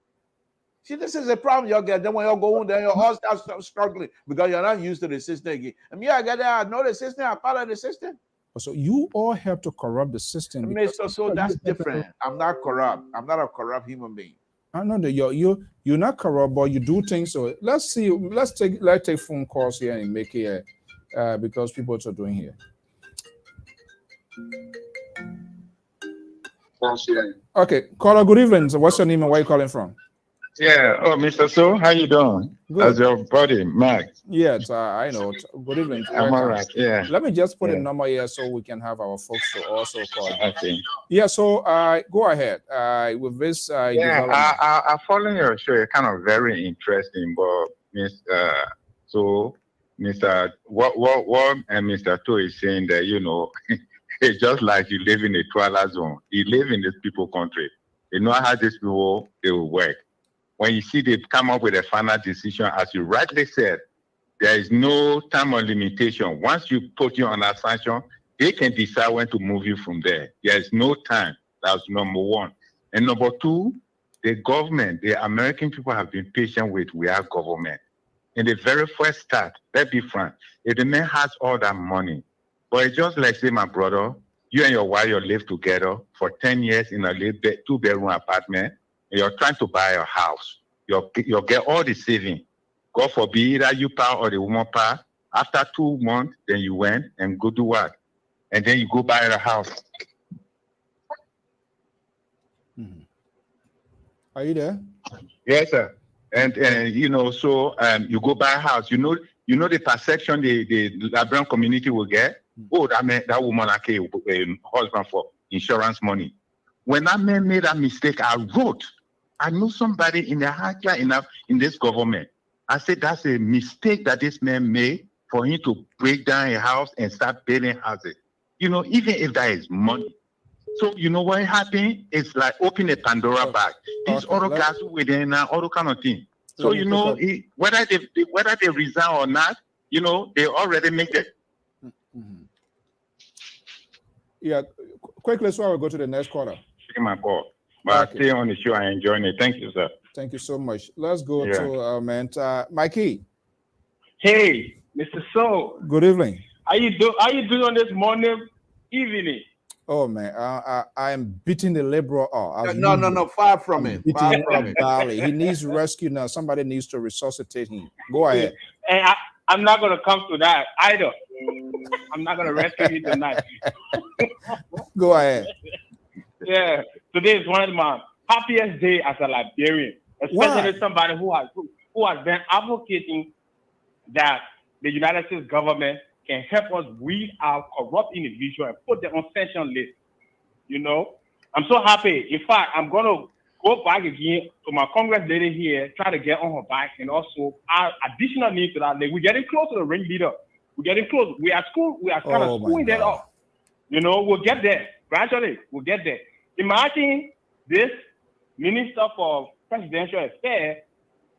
See, this is a problem y'all get. Then when y'all go on there, you all start struggling because you're not used to the system again. I mean, I got there. I know the system. I'm part of the system. So you all have to corrupt the system. Mr. Soe, that's different. I'm not corrupt. I'm not a corrupt human being. I know that you're not corrupt, but you do things. So let's see. Let's take phone calls here and make it because people are doing here. Okay, caller. Good evening. So what's your name and where are you calling from? Yeah. Oh, Mr. Soe, how you doing? Good. How's your body, Max? Yes, I know. Good evening. I'm all right. Yeah. Let me just put a number here so we can have our folks to also call. Okay. Yeah. So go ahead. With this. I following your show. It's kind of very interesting, but Mr. Toe is saying that it's just like you live in a twilight zone. You live in this people country. You know how these people they will work. When you see they come up with a final decision, as you rightly said, There is no time or limitation. Once you put you on that sanction, they can decide when to move you from there. There is no time. That's number one. And number two, the government, the American people have been patient with our government. In the very first start, let's be frank, if the man has all that money, but it's just like, say, my brother, you and your wife, you live together for 10 years in a two-bedroom apartment, and you're trying to buy a house. You'll get all the savings. God forbid, either you pay or the woman pay. After 2 months, then you went and go do what? And then you go buy a house. Mm-hmm. Are you there? Yes, sir. And you know, so you go buy a house. You know the perception the Liberian community will get. Oh, that woman okay, husband for insurance money. When that man made that mistake, I know somebody in the high class enough in this government. I said that's a mistake that this man made for him to break down a house and start building houses. You know, even if that is money. So you know what happened? It's like open a Pandora bag. These other guys within now, all kind of thing. So you know, whether they resign or not, you know, they already make it. Mm-hmm. Yeah, quickly, so I will go to the next caller. Taking my call, but stay on the show. I enjoying it. Thank you, sir. Thank you so much. Let's go to Mikey. Hey, Mr. Soe. Good evening. How you doing on this morning, evening? Oh man, I am beating the liberal. No, far from it. Beating him badly. He needs rescue now. Somebody needs to resuscitate him. Go ahead. And I'm not gonna come to that either. I'm not gonna rescue you tonight. Go ahead. Yeah, today is one of my happiest days as a Liberian, especially somebody who has been advocating that the United States government can help us weed out corrupt individuals and put them on sanction list. You know, I'm so happy. In fact, I'm gonna go back again to my Congress lady here, try to get on her back, and also add additional needs to that. Like, we're getting close to the ringleader. We're getting close. We are kind of screwing that up. You know, we'll get there. Gradually, we'll get there. Imagine this Minister for Presidential Affairs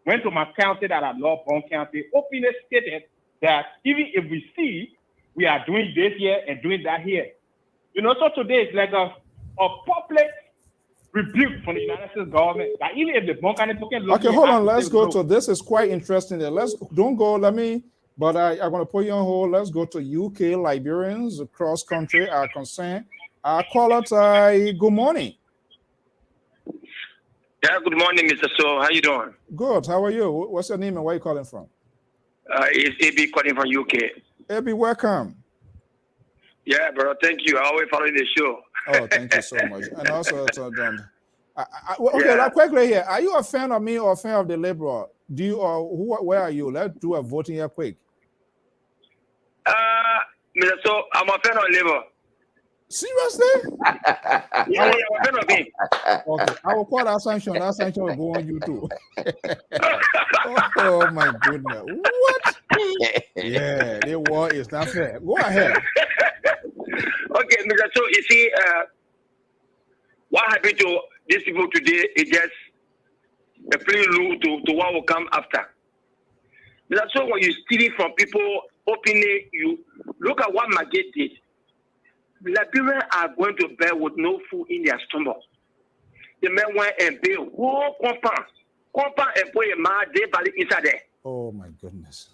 went to my county that I love, Bond County, openly stated that even if we see we are doing this here and doing that here, you know, so today it's like a public rebuke from the United States government that even if the Bond County okay, hold on, let's go to this. Is quite interesting there. Don't go, but I'm going to put you on hold. Let's go to UK. Liberians across country are concerned. Caller, good morning. Yeah, good morning, Mr. Soe. How you doing? Good. How are you? What's your name and where are you calling from? It's AB calling from UK. AB, welcome. Yeah, bro. Thank you. I always follow the show. Oh, thank you so much. And also, quickly here. Are you a fan of me or a fan of the Liberal? Do you where are you? Let's do a voting here quick. Mr. Soe, I'm a fan of Labour. Seriously? Yeah, I'm a fan of him. Okay, I will call that sanction. That sanction will go on you too. Oh my goodness! What? Yeah, the war is not fair. Go ahead. Okay, Mr. Soe, you see, what happened to these people today is just a prelude to what will come after. Mr. Soe, when you steal from people openly, you look at what Maggie did. Liberians are going to bed with no food in their stomach. The men went and built whole compound and put a man day inside there. Oh my goodness.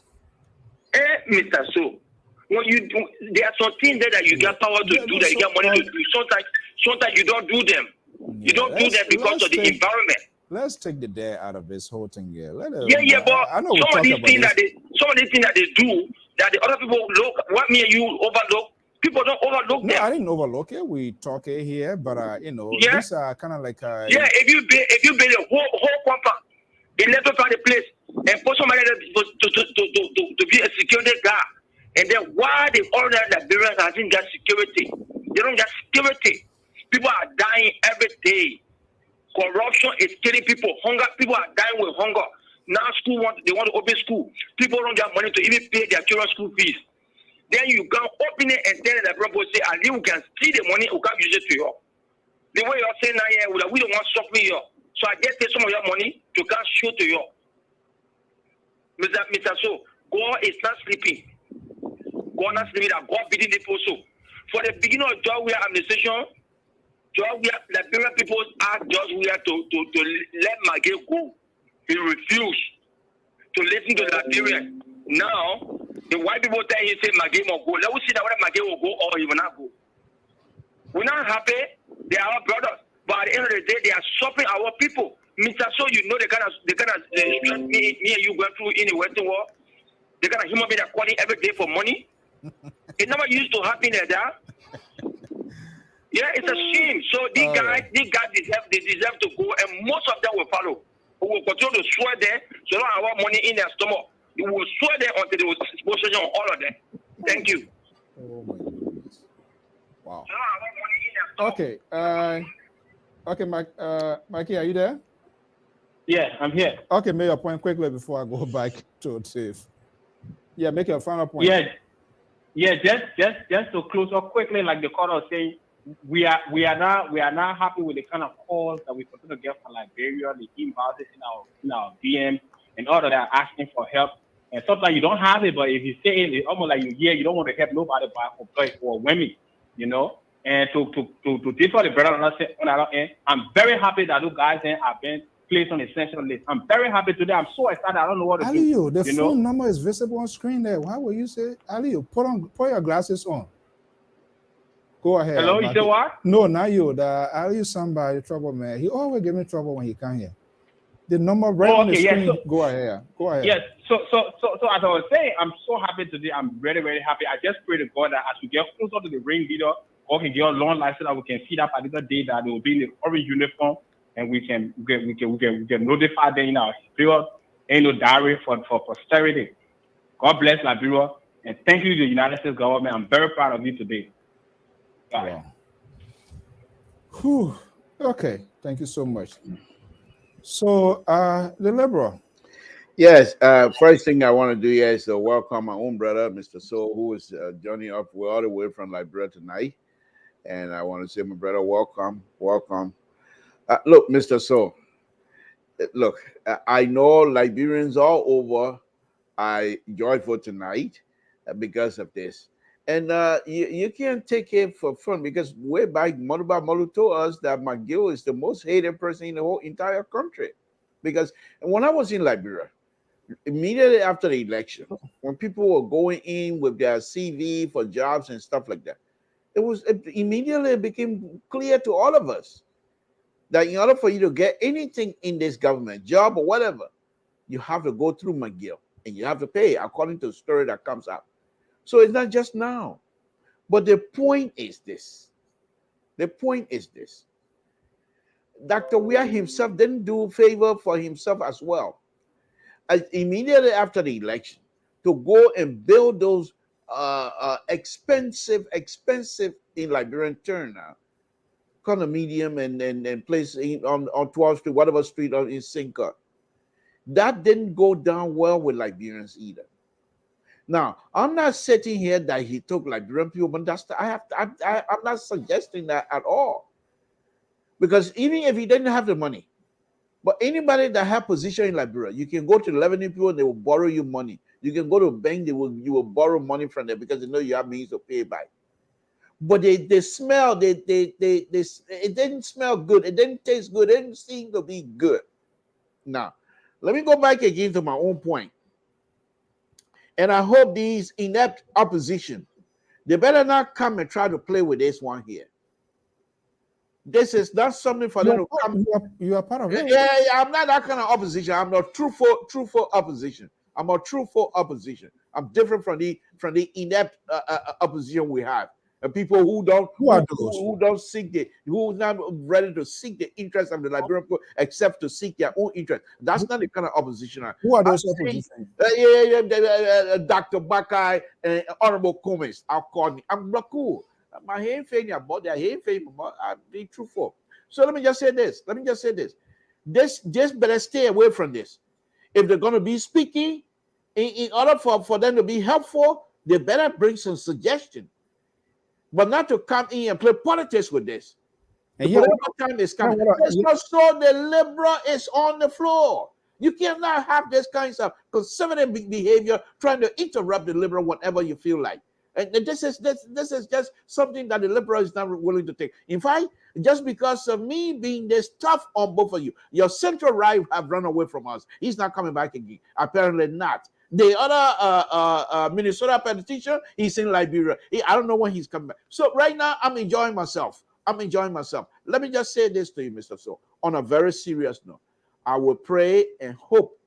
Mr. Soe, when you do, there are some things there that you get power to do, that you get money to do. Sometimes you don't do them. You don't do them because of the environment. Let's take the dare out of this whole thing here. But some of these things that they do, that the other people look, what me and you overlook, people don't overlook them. I didn't overlook it. We talk it here, but these are kind of like if you build a whole compound, in every part of the place, and put somebody to be a security guard, and then why the other Liberians hasn't got security? They don't get security. People are dying every day. Corruption is killing people. Hunger, people are dying with hunger. Now they want to open school. People don't get money to even pay their children's school fees. Then you can open it and tell the people, say, and you can steal the money, you can use it to you. The way you're saying now, we don't want to stop me here. So I get some of your money to come show to you. Mr. Soe, God is not sleeping. God not sleeping. That God beating the people. So, for the beginning of Georgia administration, Liberian people asked George Weah to let Maggie go. He refused to listen to the Liberian. Now, the white people tell him, say Maggie will go. Let us see that whether Maggie will go or he will not go. We're not happy. They are our brothers. But at the end of the day, they are stopping our people. Mr. So you know the kind of stress me and you went through in the Western world. The kind of human being that calling every day for money. It never used to happen like that. Yeah, it's a shame. So these guys deserve to go, and most of them will follow. We will continue to swear them, so they don't have money in their stomach. We will swear them until they will expose on all of them. Thank you. Oh my goodness. Wow. So they don't have money in their stomach. Okay. Mikey, are you there? Yeah, I'm here. Okay, make your point quickly before I go back to Tiff. Yeah, make your final point. Yeah. Just to close up quickly, like the caller was saying, we are not happy with the kind of calls that we continue to get from Liberia, the inboxes in our DM, and all of that asking for help. And sometimes you don't have it, but if you say it, it's almost like you don't want to help nobody but for women, you know. And to differ the brother on our end, I'm very happy that those guys have been placed on the essential list. I'm very happy today. I'm so excited. I don't know what to Aliyu, do. the phone number is visible on screen there. Why will you say, Aliyu, put your glasses on. Go ahead. Hello, you say what? No, not you. Aliyu somebody trouble man. He always give me trouble when he come here. The number right on the screen. Yeah, go ahead. Yes. So as I was saying, I'm so happy today. I'm very, very happy. I just pray to God that as we get closer to the ring leader, God can get a long life so that we can see that particular day that they will be in the orange uniform and we can notify them in our period. Ain't no diary for posterity. God bless Liberia, and thank you to the United States government. I'm very proud of you today. Wow. Whew. Okay, thank you so much. So, the Liberal. Yes, first thing I want to do here is to welcome my own brother, Mr. Soe, who is joining up all the way from Liberia tonight. And I want to say, my brother, welcome. Look, Mr. Soe, look, I know Liberians all over are joyful tonight because of this. And you can't take it for fun because way back, Moluba Molu told us that McGill is the most hated person in the whole entire country. Because when I was in Liberia, immediately after the election, when people were going in with their CV for jobs and stuff like that, it immediately became clear to all of us that in order for you to get anything in this government, job or whatever, you have to go through McGill and you have to pay according to the story that comes out. So it's not just now. But the point is this. Dr. Weah himself didn't do a favor for himself as well. Immediately after the election, to go and build those expensive in Liberian term now, condominium and place on 12th Street, whatever street in Sinka. That didn't go down well with Liberians either. Now, I'm not sitting here that he took Liberian people, but I'm not suggesting that at all. Because even if he didn't have the money, but anybody that have position in Liberia, you can go to 11 people, they will borrow you money. You can go to a bank, you will borrow money from them because they know you have means to pay back. But they smell, it didn't smell good, it didn't taste good, it didn't seem to be good. Now, let me go back again to my own point. And I hope these inept opposition, they better not come and try to play with this one here. This is not something for them to come. You are part of it. Yeah, I'm not that kind of opposition. I'm not truthful opposition. I'm a truthful opposition. I'm different from the inept opposition we have. And people who not ready to seek the interest of the Liberian people except to seek their own interest. That's not the kind of opposition. Who are those opposition? Dr. Bakai and Honorable Combs. I'm not cool. My hair fading about their hair fading. I'm being truthful. So let me just say this. This just better stay away from this. If they're going to be speaking, in order for them to be helpful, they better bring some suggestion. But not to come in and play politics with this. The political time is coming. Let's not show the Liberal is on the floor. You cannot have this kind of conservative behavior trying to interrupt the liberal whatever you feel like. And this is just something that the liberal is not willing to take. In fact, just because of me being this tough on both of you, your central right have run away from us. He's not coming back again. Apparently not. The other Minnesota politician, he's in Liberia. I don't know when he's coming back. So right now, I'm enjoying myself. Let me just say this to you, Mr. Soe. On a very serious note, I will pray and hope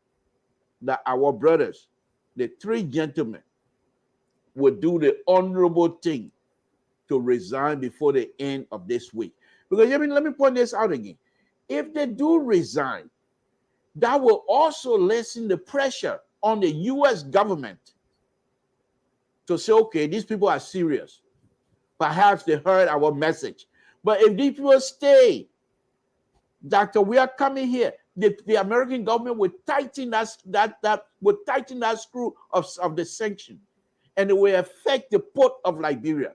that our brothers, the three gentlemen, will do the honorable thing to resign before the end of this week. Because let me point this out again. If they do resign, that will also lessen the pressure on the U.S. government to say, okay, these people are serious. Perhaps they heard our message. But if these people stay, Doctor, we are coming here. The American government will tighten that screw of the sanction, and it will affect the port of Liberia.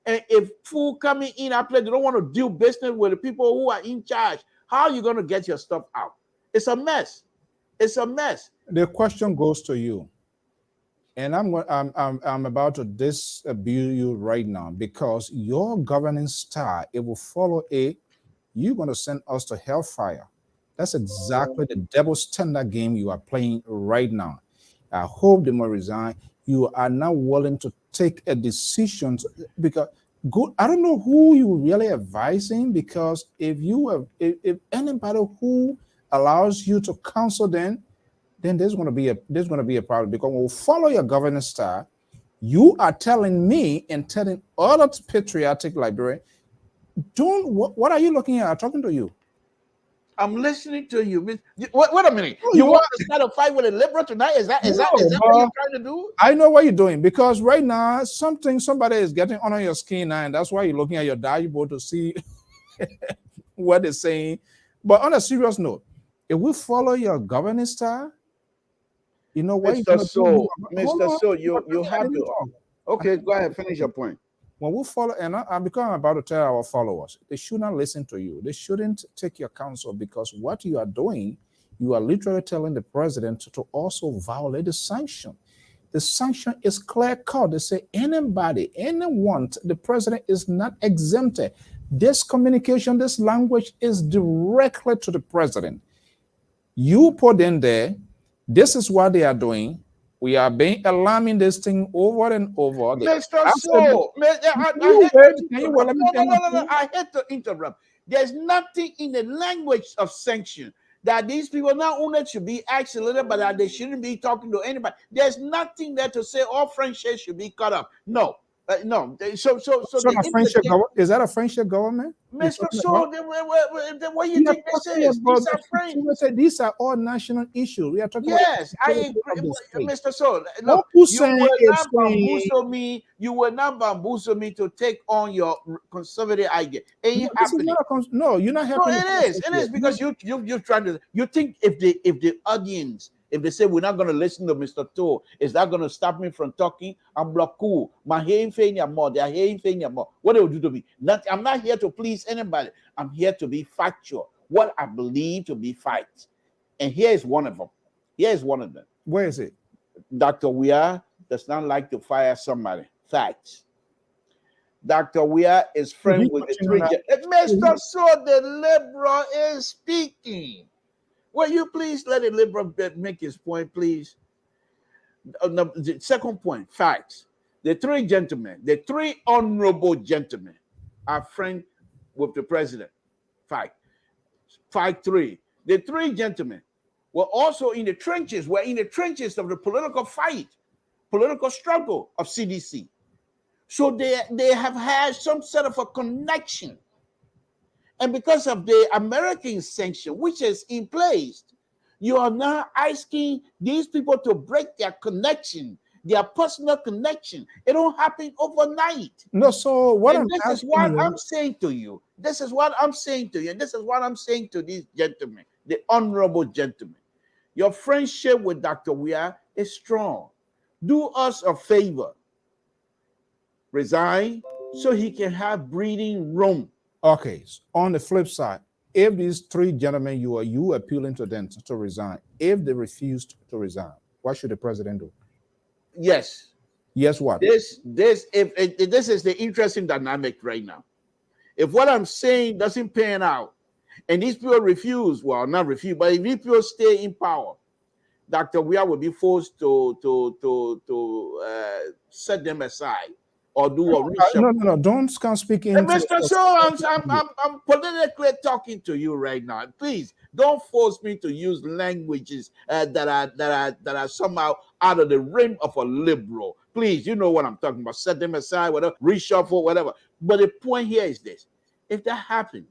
And if food coming in after they don't want to do business with the people who are in charge, how are you going to get your stuff out? It's a mess. It's a mess. The question goes to you, and I'm about to disabuse you right now, because your governing style, it will follow you're going to send us to hellfire. That's exactly the double standard game you are playing right now. I hope they will resign. You are not willing to take a decision because I don't know who you really advising, because if anybody who allows you to counsel them, then there's going to be a problem, because when we follow your governance style, you are telling me and telling other patriotic Liberians, what are you looking at? I'm talking to you. I'm listening to you. Wait a minute. You want to start a fight with a liberal tonight? Is that what you're trying to do? I know what you're doing, because right now somebody is getting under your skin now, and that's why you're looking at your dashboard to see what they're saying. But on a serious note, if we follow your governance style, you know what? Mr. Soe, you have to. Okay, go ahead. Finish your point. When we follow, and I'm about to tell our followers, they should not listen to you. They shouldn't take your counsel, because what you are doing, you are literally telling the president to also violate the sanction. The sanction is clear cut. They say anyone, the president is not exempted. This communication, this language is directly to the president. You put in there, this is what they are doing. We are being alarming this thing over and over. Mr. Soe, I hate to interrupt. There's nothing in the language of sanction that these people not only should be isolated, but that they shouldn't be talking to anybody. There's nothing there to say all friendships should be cut off. No. No. So is that a friendship government? Mr. Soe, what do you think this is? These are friends. These are all national issues. We are talking yes, I agree. Mr. Soe, look, you will not bamboozle me to take on your conservative idea. Ain't happening. No, you're not helping. No, it is because you're trying to. You think if the audience, if they say we're not going to listen to Mr. Soe, is that going to stop me from talking? I'm blocked. My hearing failure more. They are hearing failure more. What they will do to me? I'm not here to please anybody. I'm here to be factual. What I believe to be facts. And here is one of them. Here is one of them. Where is it? Dr. Weah does not like to fire somebody. Facts. Dr. Weah is friends with the three. Mr. Soe, the liberal is speaking. Will you please let the liberal make his point, please? The second point, facts. The three gentlemen, the three honorable gentlemen are friends with the president. Fact. Fact 3. The three gentlemen were also in the trenches, of the political fight, political struggle of CDC. So they have had some sort of a connection. And because of the American sanction, which is in place, you are now asking these people to break their connection, their personal connection. It don't happen overnight. No, so what I'm saying to you. This is what I'm saying to you. And this is what I'm saying to these gentlemen, the honorable gentlemen. Your friendship with Dr. Weah is strong. Do us a favor. Resign so he can have breathing room. Okay, on the flip side, if these three gentlemen, you appealing to them to resign, if they refused to resign, what should the president do? Yes. Yes, what? This is the interesting dynamic right now. If what I'm saying doesn't pan out, and these people refuse, well, not refuse, but if these people stay in power, Dr. Weah will be forced to set them aside or do a reshuffle. No, don't come speaking. Mr. Soe, I'm politically talking to you right now. Please don't force me to use languages that are somehow out of the realm of a liberal. Please, you know what I'm talking about. Set them aside, whatever, reshuffle, whatever. But the point here is this: if that happens,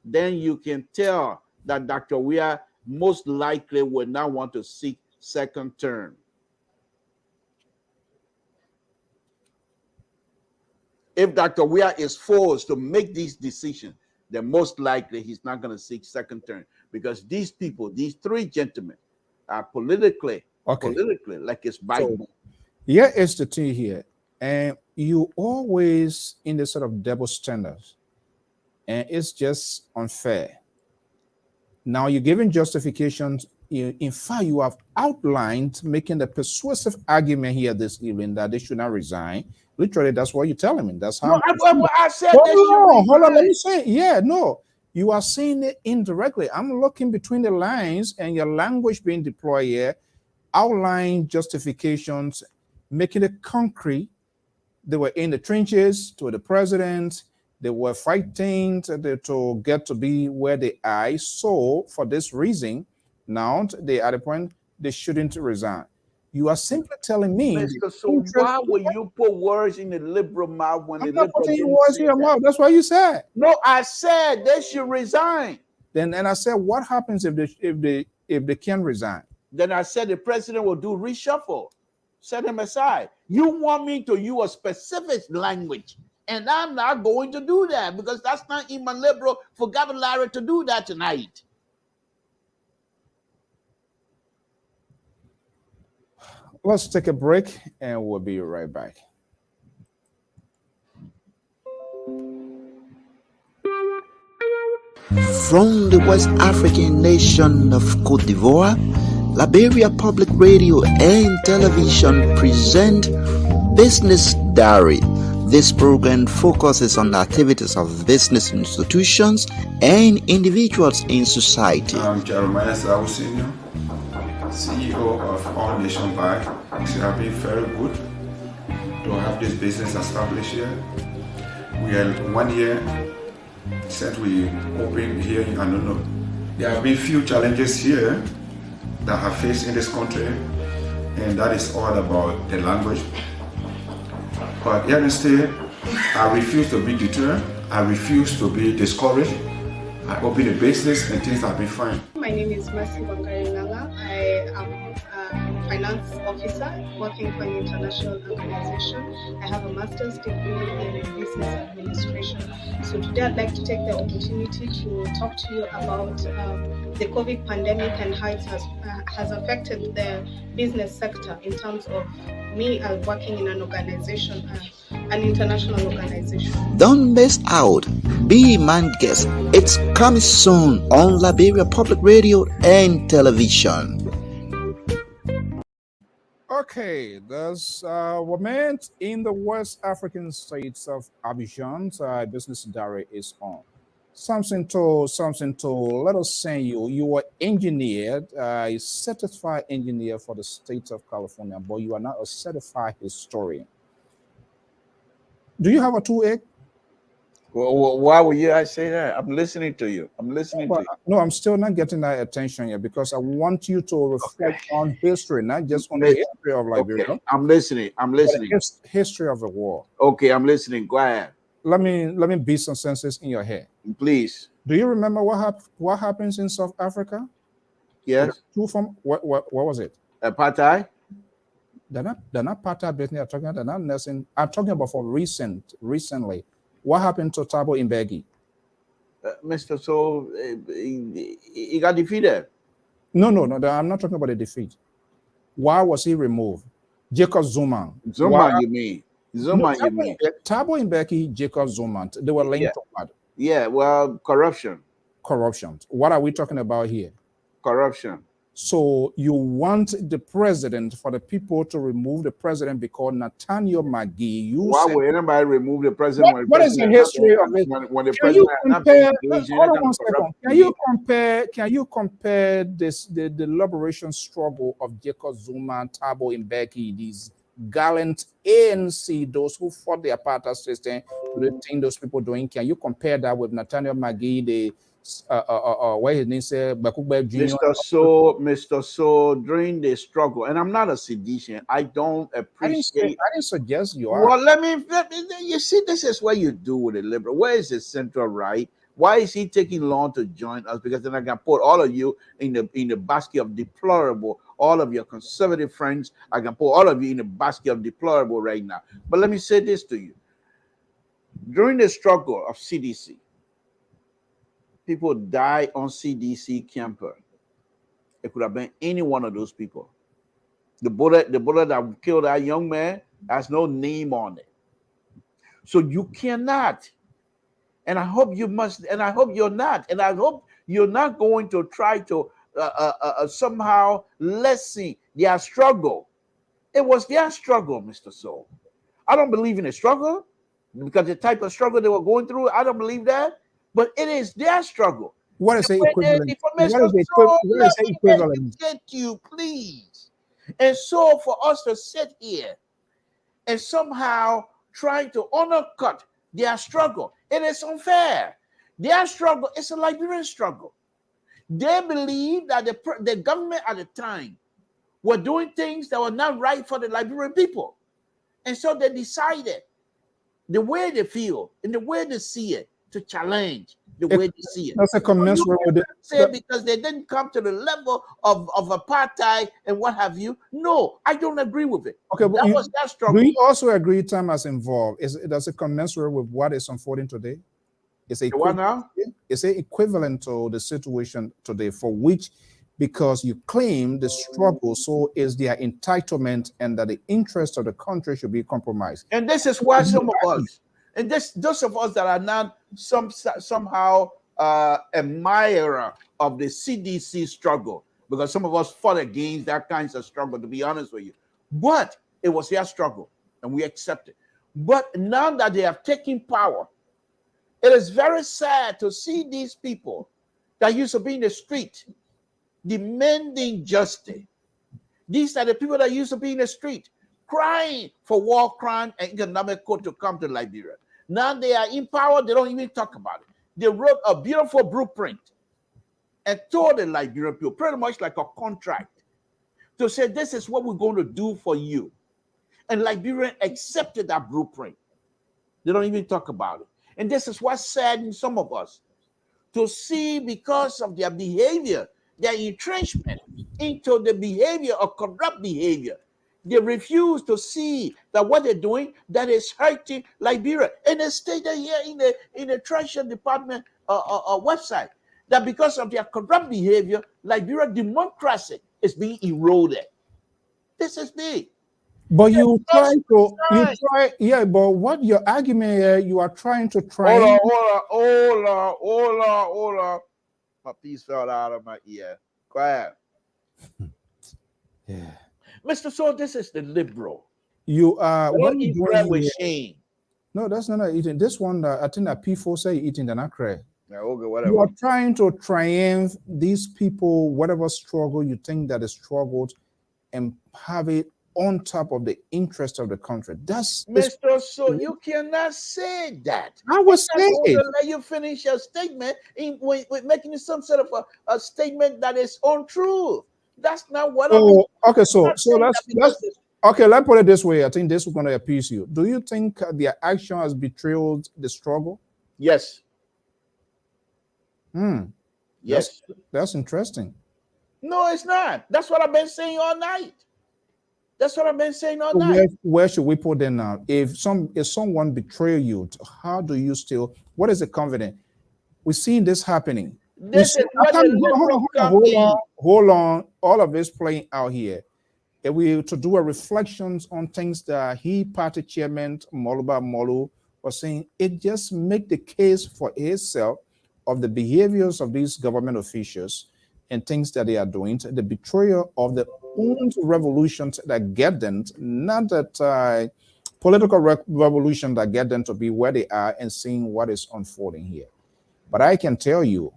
then you can tell that Dr. Weah most likely would not want to seek second term. If Dr. Weah is forced to make these decisions, then most likely he's not going to seek second term, because these people, these three gentlemen, are politically like it's Bible. So, here is the thing here, and you always in the sort of double standards, and it's just unfair. Now you're giving justifications. In fact, you have outlined, making the persuasive argument here this evening that they should not resign. Literally, that's what you're telling me. That's how. No, I said. Hold on. Let me say. Yeah, no, you are saying it indirectly. I'm looking between the lines, and your language being deployed here, outline justifications, making it concrete. They were in the trenches to the president. They were fighting to get to be where they are. So for this reason, now they are at the point they shouldn't resign. You are simply telling me. Mr. So why would you put words in the liberal mouth when I'm the not liberal putting words in your mouth. That's what you said. No, I said they should resign. And I said, what happens if they can't resign? Then I said the president will do reshuffle, set him aside. You want me to use a specific language, and I'm not going to do that because that's not in my liberal vocabulary to do that tonight. Let's take a break and we'll be right back. From the West African nation of Cote d'Ivoire, Liberia Public Radio and Television present Business Diary. This program focuses on the activities of business institutions and individuals in society. I'm Jeremiah Zawu Senior, CEO of All Nation Bank. It has been very good to have this business established here. We are 1 year since we opened here in Anono. There have been few challenges here that have faced in this country, and that is all about the language. But here instead, I refuse to be deterred. I refuse to be discouraged. I open a business and things have been fine. My name is Mercy Bangarilanga. I am a finance officer working for an international organization. I have a master's degree in business administration. So today I'd like to take the opportunity to talk to you about the COVID pandemic and how it has affected the business sector in terms of me working in an organization, an international organization. Don't miss out. Be my guest. It's coming soon on Liberia Public Radio and Television. Okay, there's women in the West African states of Abidjan's business diary is on. Something to let us say you are engineered, a certified engineer for the state of California, but you are not a certified historian. Do you have a 2A? Well, why would you say that? I'm listening to you. No, I'm still not getting that attention here because I want you to reflect on history, not just on the history of Liberia. Okay. I'm listening. History of the war. Okay, I'm listening. Go ahead. Let me beat some senses in your head. Please. Do you remember what happens in South Africa? Yes. What was it? Apartheid? They're not apartheid business. They're not nursing. I'm talking about for recently. What happened to Thabo Mbeki? Mr. So he got defeated. No. I'm not talking about the defeat. Why was he removed? Jacob Zuma. You mean? Thabo Mbeki, Jacob Zuma. They were linked to what? Yeah, well, corruption. Corruption. What are we talking about here? Corruption. So you want the president, for the people to remove the president because Nathaniel McGee, Why would anybody remove the president? What is the history of it? When the Can you president not compare? engaged in Hold any on kind one of second. corrupt Can you compare? Can you compare this the liberation struggle of Jacob Zuma, Thabo Mbeki, these gallant ANC, those who fought the apartheid system, the thing those people doing? Can you compare that with Nathaniel McGee, the what his name said, Bakugbe Jr. Mr. So during the struggle, and I'm not a sedition. I don't appreciate. I didn't suggest you are. Well, let me. You see, this is what you do with a liberal. Where is the central right? Why is he taking long to join us? Because then I can put all of you in the basket of deplorable. All of your conservative friends, I can put all of you in the basket of deplorable right now. But let me say this to you: during the struggle of CDC, people died on CDC campus. It could have been any one of those people. The bullet that killed that young man has no name on it. So you cannot, and I hope you must, and I hope you're not, and I hope you're not going to try to somehow lessen their struggle. It was their struggle, Mr. Soe. I don't believe in a struggle because the type of struggle they were going through, I don't believe that. But it is their struggle. What is the equivalent? What is the equivalent? Get you, please. And so for us to sit here and somehow trying to undercut their struggle, it is unfair. Their struggle is a Liberian struggle. They believe that the government at the time were doing things that were not right for the Liberian people. And so they decided the way they feel and the way they see it to challenge the way they see it. That's a commensurate with it. Say because they didn't come to the level of apartheid and what have you. No, I don't agree with it. Okay, but that was that struggle. Do you also agree time has involved? Does it commensurate with what is unfolding today? It's a what now? It's equivalent to the situation today for which, because you claim the struggle, so is their entitlement and that the interest of the country should be compromised. And this is why some of us, and those of us that are not somehow admirer of the CDC struggle, because some of us fought against that kinds of struggle, to be honest with you. But it was their struggle, and we accept it. But now that they have taken power, it is very sad to see these people that used to be in the street demanding justice. These are the people that used to be in the street crying for war crime and economic code to come to Liberia. Now they are in power, they don't even talk about it. They wrote a beautiful blueprint and told the Liberian people, pretty much like a contract, to say this is what we're going to do for you. And Liberians accepted that blueprint. They don't even talk about it. And this is what saddens some of us to see, because of their behavior, their entrenchment into the behavior of corrupt behavior. They refuse to see that what they're doing that is hurting Liberia. And they stated here in the Treasury Department website that because of their corrupt behavior, Liberia democracy is being eroded. This is big. But but what your argument here, you are trying to try. Hold on. My piece fell out of my ear. Quiet. Yeah. Mr. Soe, this is the liberal. You are what you doing with shame. No, that's not eating. This one, I think that P4 say eating the nakre. Yeah, okay, whatever. You are trying to triumph these people, whatever struggle you think that is struggled, and have it on top of the interest of the country. That's Mr. Soe, you cannot say that. I was saying it. Let you finish your statement with making some sort of a statement that is untrue. That's not what okay, so let's put it this way. I think this is going to appease you. Do you think their action has betrayed the struggle? Yes. Yes. That's interesting. No, it's not. That's what I've been saying all night. That's what I've been saying all night. Where should we put them now? If someone betray you, how do you still? What is the confidence? We're seeing this happening. Hold on. All of this playing out here. If we to do a reflections on things that party chairman Moluba Molu was saying it just make the case for itself of the behaviors of these government officials and things that they are doing, the betrayal of the own revolutions that get them, not that political revolution that get them to be where they are and seeing what is unfolding here. But I can tell you,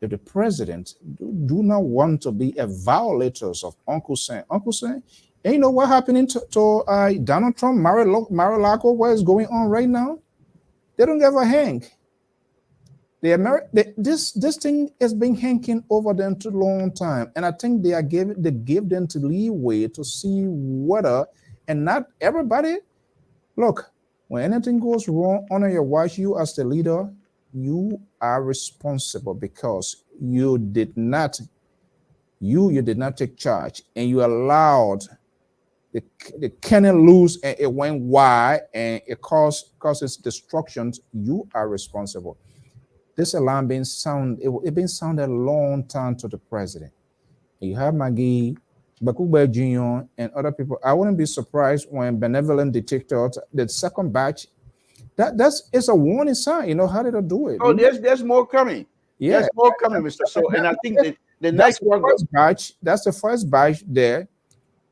if the president do not want to be a violators of Uncle Sam, and you know what happening to Donald Trump, Mar-a-Lago, what is going on right now? They don't give a hang. This thing has been hanging over them too long time, and I think they give them to leeway to see whether, and not everybody. Look, when anything goes wrong under your watch, you as the leader, you are responsible because you did not take charge, and you allowed the cannon loose, and it went wide, and it causes destructions. You are responsible. This alarm been sounded a long time to the president. You have Maggie, Bakuba Jr., and other people. I wouldn't be surprised when benevolent detectors, the second batch, it's a warning sign. You know, how did I do it? Oh, there's more coming. Yeah. There's more coming, Mr. So, and I think that the next one, that's the first batch there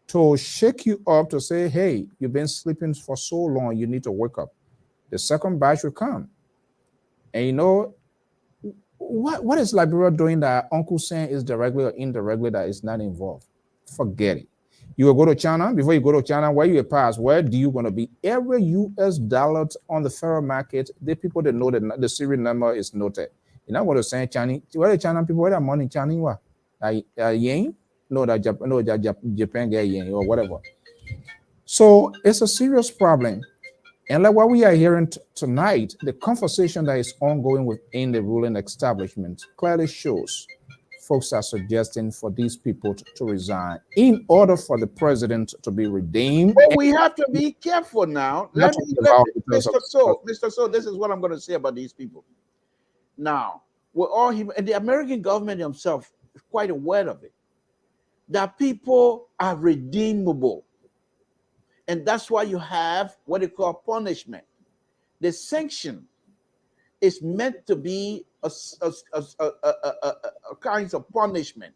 to shake you up to say, hey, you've been sleeping for so long, you need to wake up. The second batch will come. And you know, what is Liberia doing that Uncle Sam is directly or indirectly that is not involved? Forget it. You will go to China. Before you go to China, where you pass, where do you going to be? Every US dollar on the federal market, the people that know that the serial number is noted. You're not going to say Chinese. Where the China people, where the money Chinese what? Yen? No, that Japan get yen or whatever. So it's a serious problem. And like what we are hearing tonight, the conversation that is ongoing within the ruling establishment clearly shows folks are suggesting for these people to resign in order for the president to be redeemed. But we have to be careful now. Mr. So, this is what I'm going to say about these people. Now, we're all human, and the American government themselves is quite aware of it, that people are redeemable. And that's why you have what they call punishment. The sanction is meant to be a kind of punishment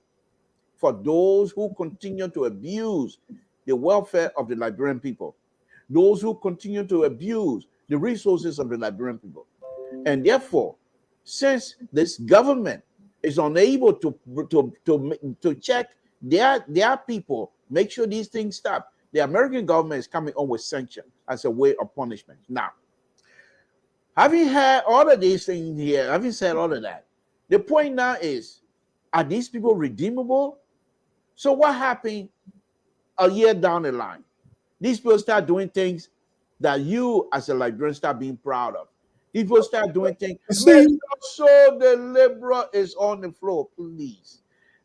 for those who continue to abuse the welfare of the Liberian people, those who continue to abuse the resources of the Liberian people. And therefore, since this government is unable to check their people, make sure these things stop, the American government is coming on with sanctions as a way of punishment. Now, having had all of these things here, having said all of that, the point now is, are these people redeemable? So what happened a year down the line? These people start doing things that you as a Liberian start being proud of. People start doing things. So the liberal is on the floor, please.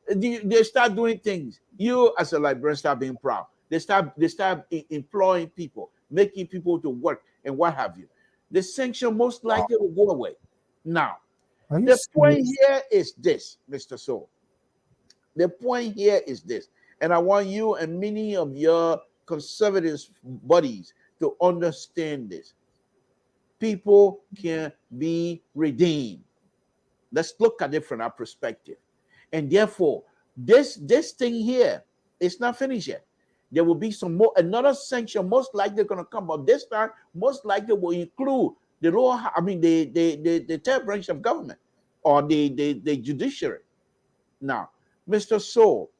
They start doing things. You as a Liberian start being proud. They start employing people, making people to work and what have you. The sanction most likely will go away. Now, the point here is this, Mr. So. The point here is this, and I want you and many of your conservative buddies to understand this. People can be redeemed. Let's look at it from our perspective. And therefore, this thing here is not finished yet. There will be some more, another sanction most likely going to come, but this time most likely will include the law. I mean, the third branch of government or the judiciary. Now, Mr. So,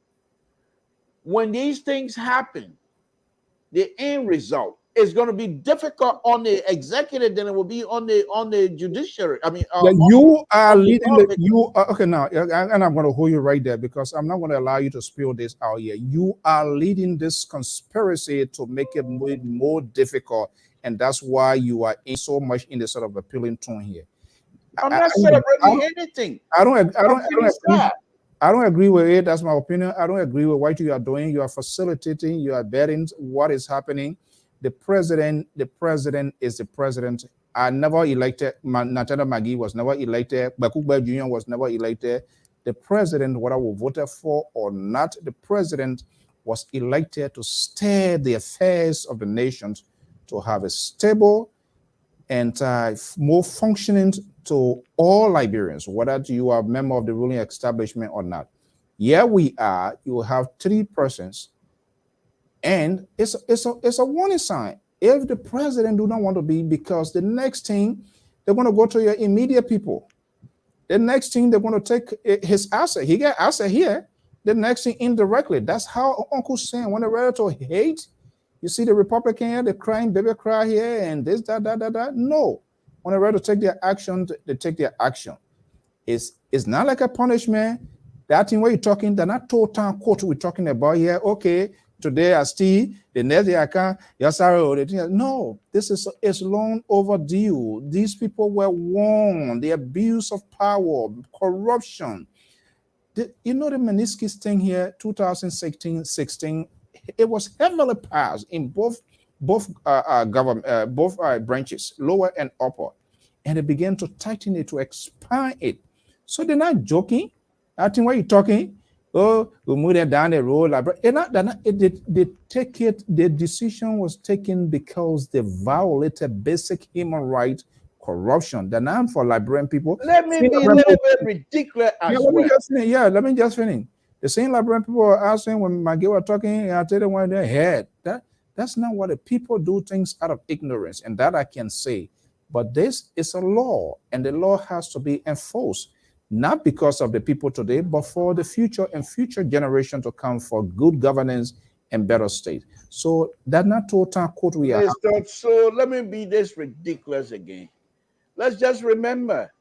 when these things happen, the end result is going to be difficult on the executive than it will be on the judiciary. I mean, you are leading okay now, and I'm going to hold you right there because I'm not going to allow you to spill this out here. You are leading this conspiracy to make it more difficult, and that's why you are in so much in the sort of appealing tone here. I'm not celebrating anything. I don't agree with it. That's my opinion. I don't agree with what you are doing. You are facilitating. You are betting what is happening. The president is the president. I never elected. Natana Magi was never elected. Bakuba Jr. was never elected. The president, whether we voted for or not, the president was elected to steer the affairs of the nations, to have a stable and more functioning to all Liberians, whether you are a member of the ruling establishment or not. Here we are, you will have 3 persons, and it's a warning sign. If the president do not want to be, because the next thing, they're going to go to your immediate people. The next thing, they're going to take his asset. He got asset here. The next thing, indirectly. That's how Uncle Sam, when they're ready to hate, you see the Republican here, the crying baby cry here, and this, that. No. When they're ready to take their action, they take their action. It's not like a punishment. That thing where you're talking, they're not total quote we're talking about here. Okay, today I steal, the next day I can't. Yes, sorry. No, this is long overdue. These people were warned. The abuse of power, corruption. You know the meniscus thing here, 2016, it was heavily passed in both government, both branches, lower and upper, and they began to tighten it, to expand it. So they're not joking. I think when you're talking, oh, we move it down the road. They take it. The decision was taken because they violated basic human rights, corruption. The name for Liberian people. Let me be a little bit ridiculous as well. Let me just finish. The same Liberian people were asking when McGill were talking, I tell them when they head. That's not what the people do, things out of ignorance, and that I can say. But this is a law, and the law has to be enforced. Not because of the people today, but for the future and future generation to come, for good governance and better state. So that's not total quote we are. So let me be this ridiculous again. Let's just remember,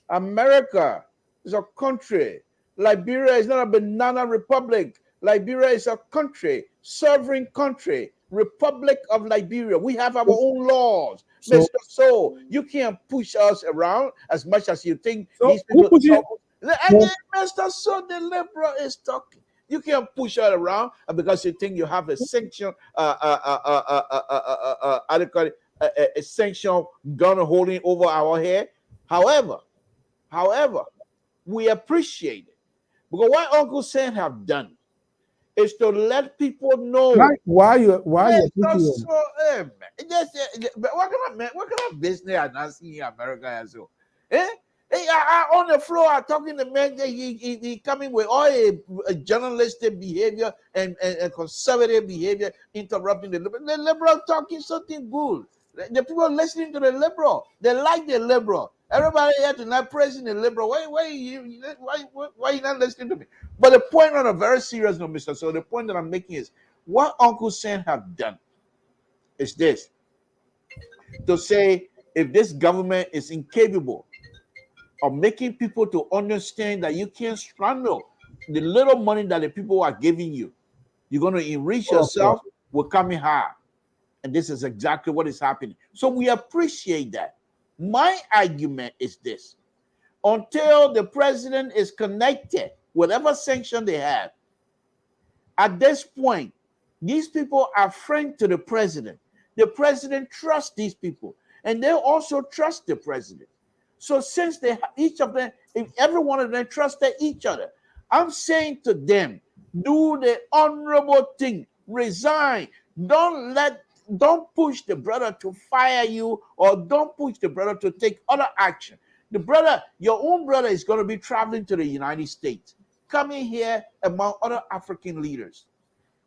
America is a country. Liberia is not a banana republic. Liberia is a country, sovereign country, Republic of Liberia. We have our own laws. Mr. Soe, you can't push us around as much as you think these people talk. Mr. Soe, the liberal is talking. You can't push us around because you think you have a sanction, a sanction gun holding over our head. However, we appreciate it because what Uncle Sam have done is to let people know why you what kind of business are not seeing in America as well? On the floor, I'm talking to men that he coming with all a journalistic behavior and conservative behavior, interrupting the liberal. The liberal talking something good. The people listening to the liberal, they like the liberal. Everybody here tonight praising the liberal. Why you not listening to me? But the point on a very serious note, Mr. So the point that I'm making is what Uncle Sam have done is this: to say if this government is incapable of making people to understand that you can't strangle the little money that the people are giving you, you're going to enrich yourself with coming high. And this is exactly what is happening. So we appreciate that. My argument is this: until the president is connected, whatever sanction they have, at this point, these people are friends to the president. The president trusts these people, and they also trust the president. So since each of them, if every one of them trusted each other, I'm saying to them, do the honorable thing, resign. Don't push the brother to fire you, or don't push the brother to take other action. The brother, your own brother, is going to be traveling to the United States, coming here among other African leaders.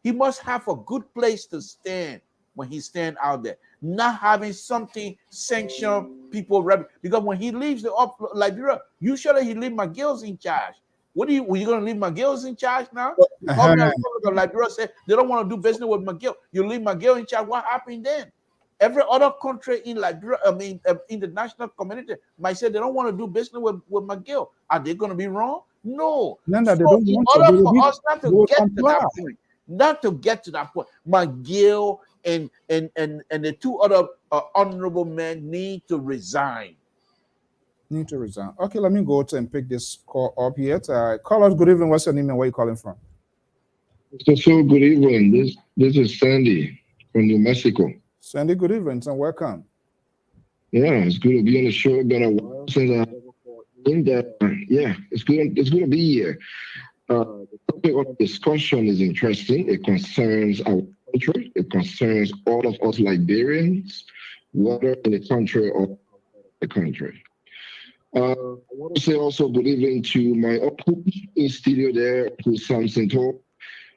He must have a good place to stand when he stand out there, not having something sanction people. Because when he leaves the Liberia, usually he leave McGill's in charge. Were you going to leave McGill's in charge now? Liberia said they don't want to do business with McGill. You leave McGill in charge. What happened then? Every other country in Liberia, in the national community, might say they don't want to do business with McGill. Are they going to be wrong? No. For us not to get to that point, McGill and the two other honorable men need to resign. Okay, let me go to and pick this call up here. Callers, good evening. What's your name and where are you calling from? Mr. Soe, good evening. This is Sandy from New Mexico. Sandy, good evening and welcome. Yeah, it's good to be on the show. It's been a while since it's good to be here. The topic of discussion is interesting. It concerns our country. It concerns all of us Liberians. whether in the country or the country. I want to say also good evening to my uncle in studio there, who's Samson Toe.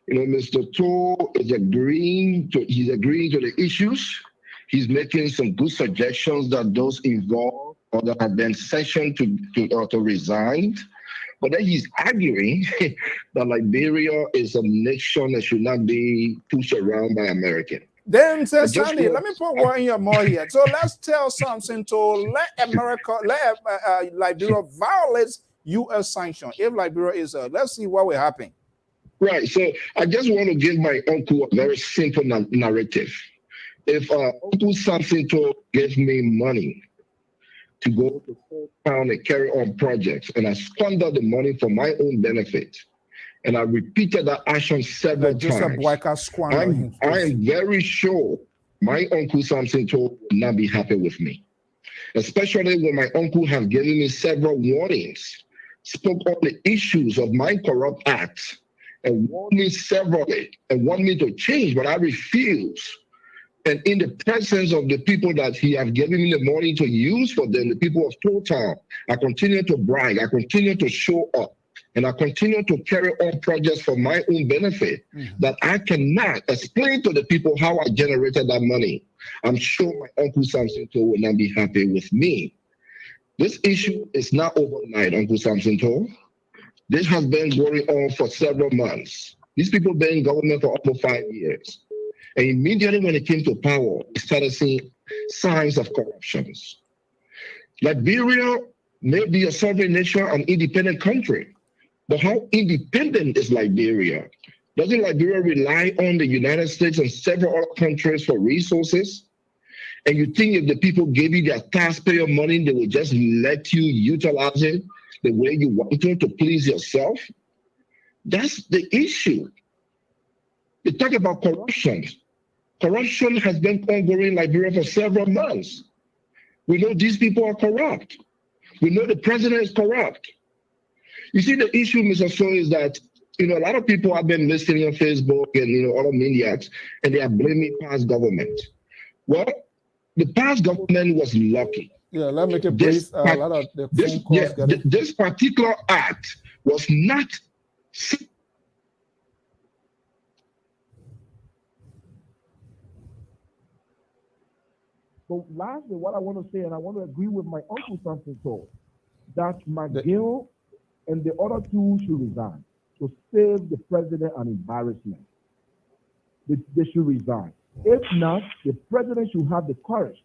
You know, Mr. Toe is agreeing to the issues. He's making some good suggestions that those involved or that have been sanctioned to resign. But then he's arguing that Liberia is a nation that should not be pushed around by Americans. Then, Sandy, let me put one in your more here. So let's tell something to let Liberia violate U.S. sanction. If Liberia is, let's see what will happen. Right. So I just want to give my uncle a very simple narrative. If Uncle Samson gave me money to go to town and carry on projects, and I squandered the money for my own benefit, and I repeated that action several times, I am very sure my Uncle Samson will not be happy with me. Especially when my uncle has given me several warnings, spoke on the issues of my corrupt acts, and warned me severally, and want me to change, but I refuse. And in the presence of the people that he has given me the money to use for them, the people of Total, I continue to brag, I continue to show up, and I continue to carry on projects for my own benefit that I cannot explain to the people how I generated that money. I'm sure my Uncle Samson will not be happy with me. This issue is not overnight, Uncle Samson. This has been going on for several months. These people been in government for up to 5 years. And immediately when it came to power, we started seeing signs of corruption. Liberia may be a sovereign nation, an independent country, but how independent is Liberia? Doesn't Liberia rely on the United States and several other countries for resources? And you think if the people gave you their taxpayer money, they would just let you utilize it the way you want to please yourself? That's the issue. They talk about corruption. Corruption has been ongoing in Liberia for several months. We know these people are corrupt. We know the president is corrupt. You see, the issue, Mr. Soe, is that a lot of people have been listening on Facebook and other media, and they are blaming past government. Well, the past government was lucky. Yeah, let me make it brief. A lot of the phone calls this particular act was not. So lastly, what I want to say, and I want to agree with my Uncle Samson Soe, that McGill and the other two should resign to save the president an embarrassment. They should resign. If not, the president should have the courage,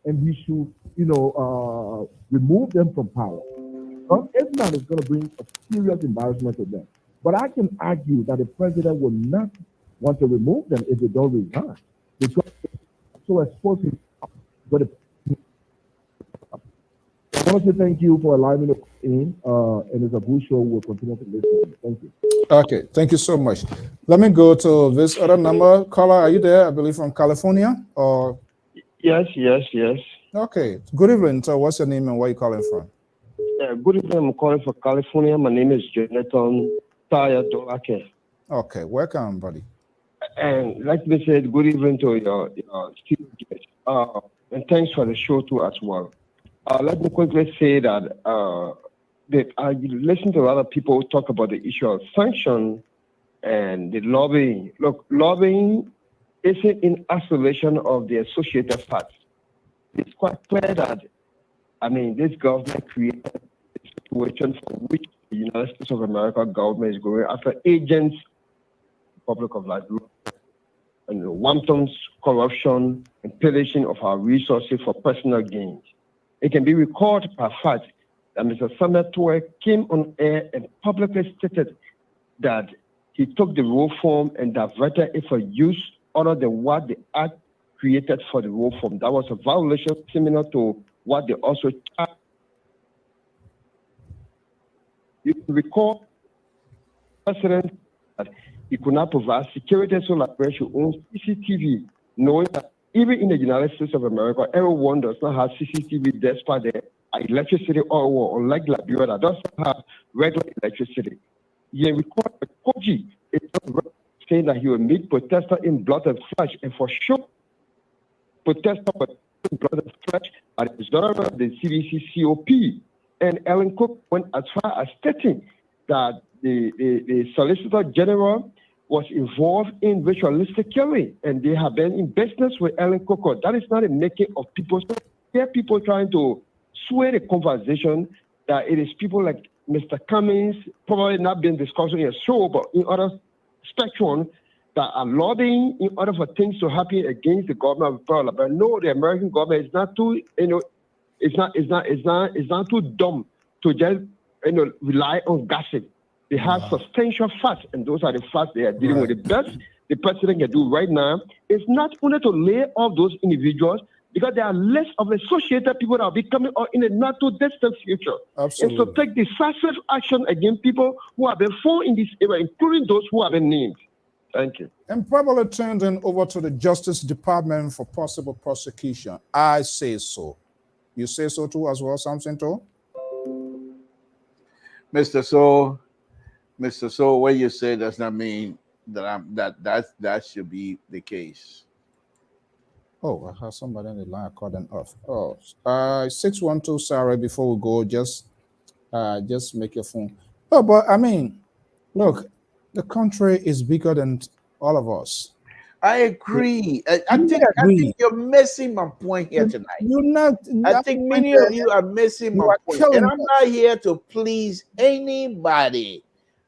and he should, remove them from power. If not, it's going to bring a serious embarrassment to them. But I can argue that the president will not want to remove them if they don't resign, because so exposed him. But I want to thank you for allowing me to come in, and it's a good show. We'll continue to listen. Thank you. Okay, thank you so much. Let me go to this other number. Caller, are you there? I believe from California, or? Yes. Okay, good evening. So what's your name and where are you calling from? Good evening. I'm calling from California. My name is Jonathan Taya Dolake. Okay, welcome, buddy. And like we said, good evening to your students. And thanks for the show too as well. Let me quickly say that I listen to a lot of people talk about the issue of sanction and the lobbying. Look, lobbying isn't in isolation of the associated parts. It's quite clear that, this government created a situation for which the United States of America government is going after agents, Republic of Liberia, and wanton corruption and pillaging of our resources for personal gains. It can be recalled by fact that Mr. Samuel Toe came on air and publicly stated that he took the rule form and diverted it for use other than what the act created for the rule form. That was a violation similar to what they also charged. You can recall President that he could not provide security so Liberia should own CCTV, knowing that even in the United States of America, everyone does not have CCTV despite the electricity or unlike Liberia that does not have regular electricity. He recalled that Koji is saying that he will meet protesters in blood and flesh, and for sure, protesters were blood and flesh are the result of the CDC COP. And Ellen Cook went as far as stating that the Solicitor General was involved in ritualistic killing, and they have been in business with Ellen Cook. That is not a making of people. So there are people trying to sway the conversation that it is people like Mr. Cummings, probably not being discussed in a show, but in other spectrum, that are lobbying in order for things to happen against the government of Pearl. But no, the American government is not too, it's not too dumb to just rely on gossip. They have substantial facts, and those are the facts they are dealing with. The best the president can do right now is not only to lay off those individuals, because there are less of associated people that will be coming out in a not too distant future. Absolutely. And so take decisive action against people who have been found in this area, including those who have been named. Thank you. And probably turn them over to the Justice Department for possible prosecution. I say so. You say so too as well, something too? Mr. So, what you say does not mean that that should be the case. Oh, I have somebody on the line. I called them off. Oh, 612, Sarah, before we go, just make your phone. Oh, but I mean, look, the country is bigger than all of us. I agree. I think you're missing my point here tonight. You're not. I think many of you are missing my point. And I'm not here to please anybody.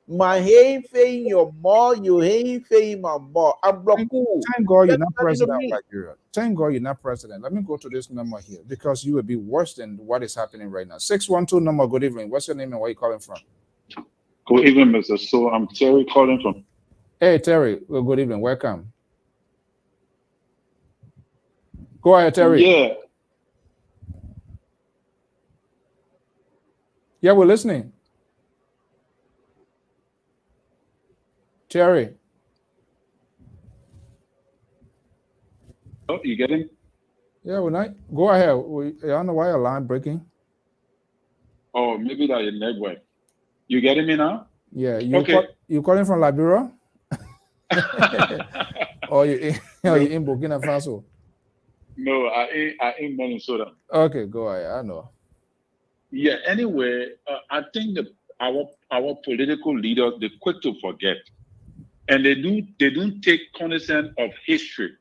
My ain't saying your more, you ain't saying my more. I'm cool. Thank God you're not president of Nigeria. Thank God you're not president. Let me go to this number here, because you will be worse than what is happening right now. 612 number, good evening. What's your name and where are you calling from? Good evening, Mr. So. I'm Terry calling from. Hey, Terry. Well, good evening. Welcome. Go ahead, Terry. Yeah. Yeah, we're listening. Terry. Oh, you getting? Yeah, we're not. Go ahead. I don't know why your line breaking. Oh, maybe that your network. You getting me now? Yeah. Okay. You calling from Liberia? Or you in Burkina Faso? No, I ain't Minnesota. Okay, go ahead. I know. Yeah. Anyway, I think that our political leaders, they're quick to forget, and they don't take cognizance of history.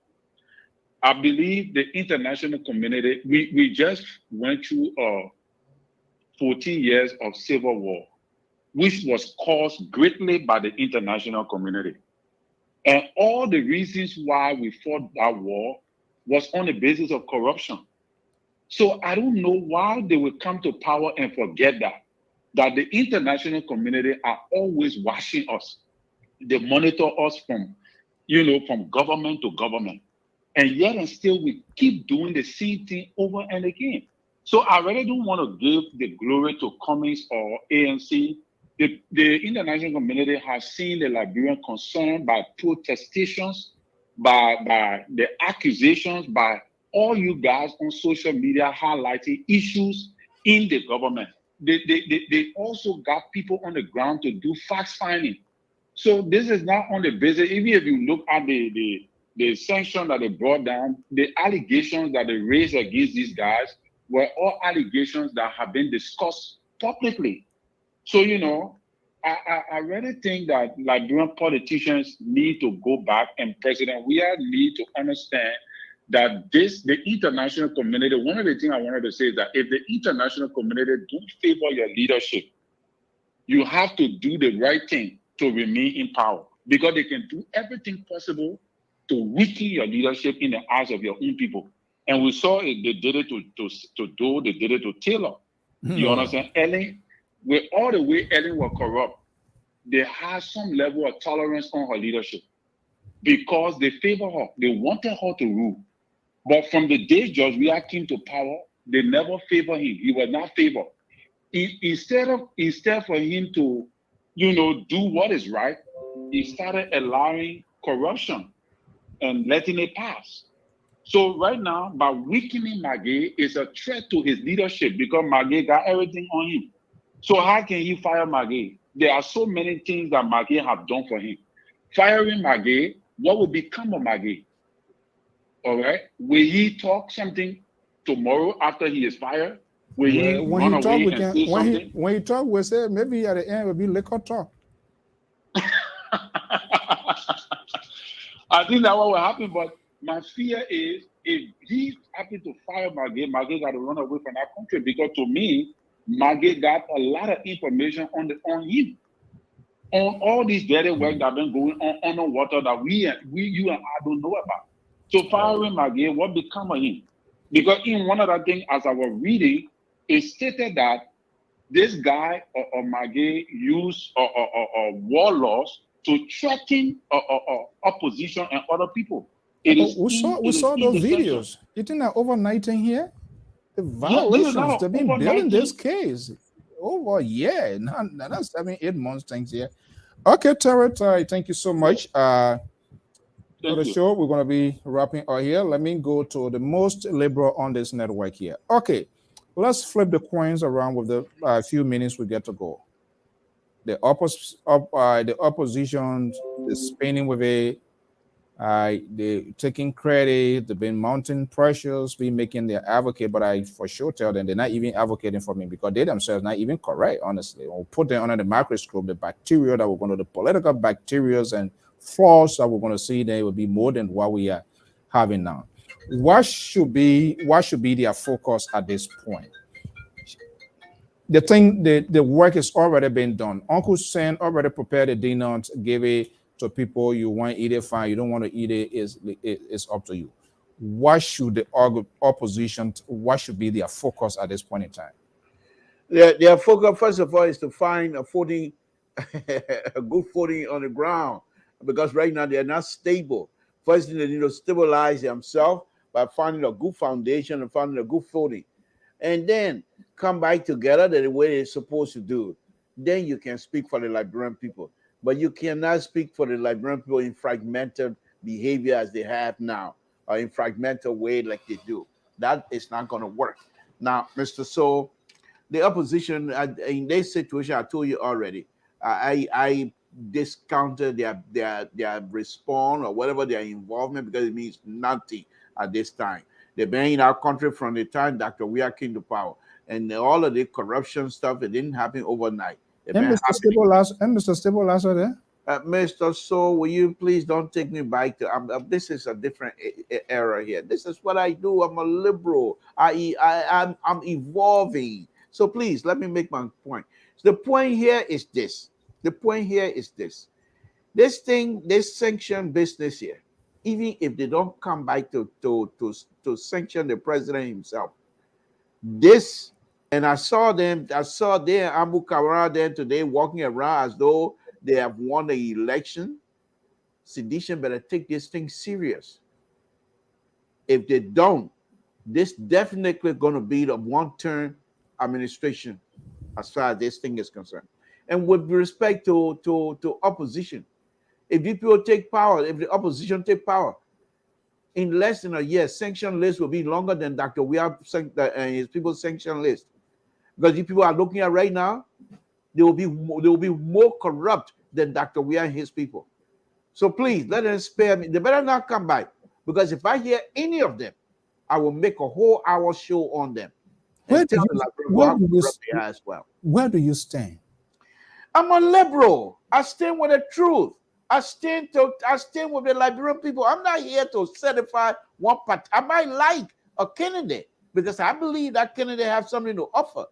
I believe the international community, we just went through 14 years of civil war, which was caused greatly by the international community. And all the reasons why we fought that war was on the basis of corruption. So I don't know why they will come to power and forget that the international community are always watching us. They monitor us from government to government. And yet and still we keep doing the same thing over and again. So I really don't want to give the glory to Cummings or ANC. The international community has seen the Liberian concern by protestations, by the accusations, by all you guys on social media highlighting issues in the government. They also got people on the ground to do fact finding. So this is not on the basis, even if you look at the sanction that they brought down, the allegations that they raised against these guys were all allegations that have been discussed publicly. So, I really think that Liberian politicians need to go back, and President Weah need to understand that the international community, one of the things I wanted to say is that if the international community don't favor your leadership, you have to do the right thing to remain in power, because they can do everything possible to weaken your leadership in the eyes of your own people. And we saw it, they did it to Doe, they did it to Taylor. You understand? Ellen, with all the way Ellen was corrupt, they had some level of tolerance on her leadership because they favor her. They wanted her to rule. But from the day George Weah came to power, they never favored him. He was not favored. Instead for him to, do what is right, he started allowing corruption and letting it pass. So right now, by weakening Magay is a threat to his leadership because Magay got everything on him. So how can he fire Magay? There are so many things that Magay have done for him. Firing Magay, what will become of Magay? All right? Will he talk something tomorrow after he is fired? Will he When run he talk, away we and can. say something? When he talk, we say maybe at the end will be liquor talk. I think that what will happen, but my fear is if he's happy to fire Maggie got to run away from that country, because to me, Maggie got a lot of information on him, on all these dirty work that been going on underwater that you and I don't know about. So firing Maggie, what become of him? Because in one of the things, as I was reading, it stated that this guy or Maggie used warlords to threaten opposition and other people. We saw those videos. Isn't that overnighting here? The violations they've been building this case over a year. Not 7-8 months. Things here. Okay, Terry, thank you so much. For the show, we're going to be wrapping up here. Let me go to the most liberal on this network here. Okay, let's flip the coins around with the few minutes we get to go. The opposition is spinning with it. They're taking credit. They've been mounting pressures, been making their advocate, but I for sure tell them they're not even advocating for me because they themselves not even correct, honestly. We'll put them under the microscope, the bacteria that we're going to, the political bacteria and flaws that we're going to see, they will be more than what we are having now. What should be their focus at this point? The work has already been done. Uncle Sen already prepared the dinner, gave it to people. You want to eat it, fine. You don't want to eat it, it's up to you. What should the opposition, what should be their focus at this point in time? Their focus, first of all, is to find a footing, a good footing on the ground, because right now they're not stable. First thing, they need to stabilize themselves by finding a good foundation and finding a good footing, and then come back together the way they're supposed to do. Then you can speak for the Liberian people. But you cannot speak for the Liberian people in fragmented behavior as they have now, or in fragmented way like they do. That is not going to work. Now, Mr. Soe, the opposition in this situation, I told you already, I discounted their response or whatever their involvement, because it means nothing at this time. They've been in our country from the time Dr. Weah came to power, and all of the corruption stuff, it didn't happen overnight. And Mr. Stable Lasso there? Mr. Soe, will you please don't take me back to this is a different era here. This is what I do. I'm a liberal. I'm evolving. So please let me make my point. So the point here is this. The point here is this. This sanction business here, even if they don't come back to sanction the president himself, this. And I saw them Abu Kawara there today walking around as though they have won the election. Sedition better take this thing serious. If they don't, this definitely going to be the one-term administration as far as this thing is concerned. And with respect to opposition, if the people take power, if the opposition take power, in less than a year, sanction list will be longer than Dr. Weah and his people's sanction list. Because the people are looking at right now, they will be more corrupt than Dr. Weah and his people. So please let them spare me. They better not come back, because if I hear any of them, I will make a whole hour show on them and tell the Liberians how corrupt they are as well. Where do you stand? I'm a liberal. I stand with the truth. I stand with the Liberian people. I'm not here to certify one part. I might like a candidate because I believe that candidate has something to offer.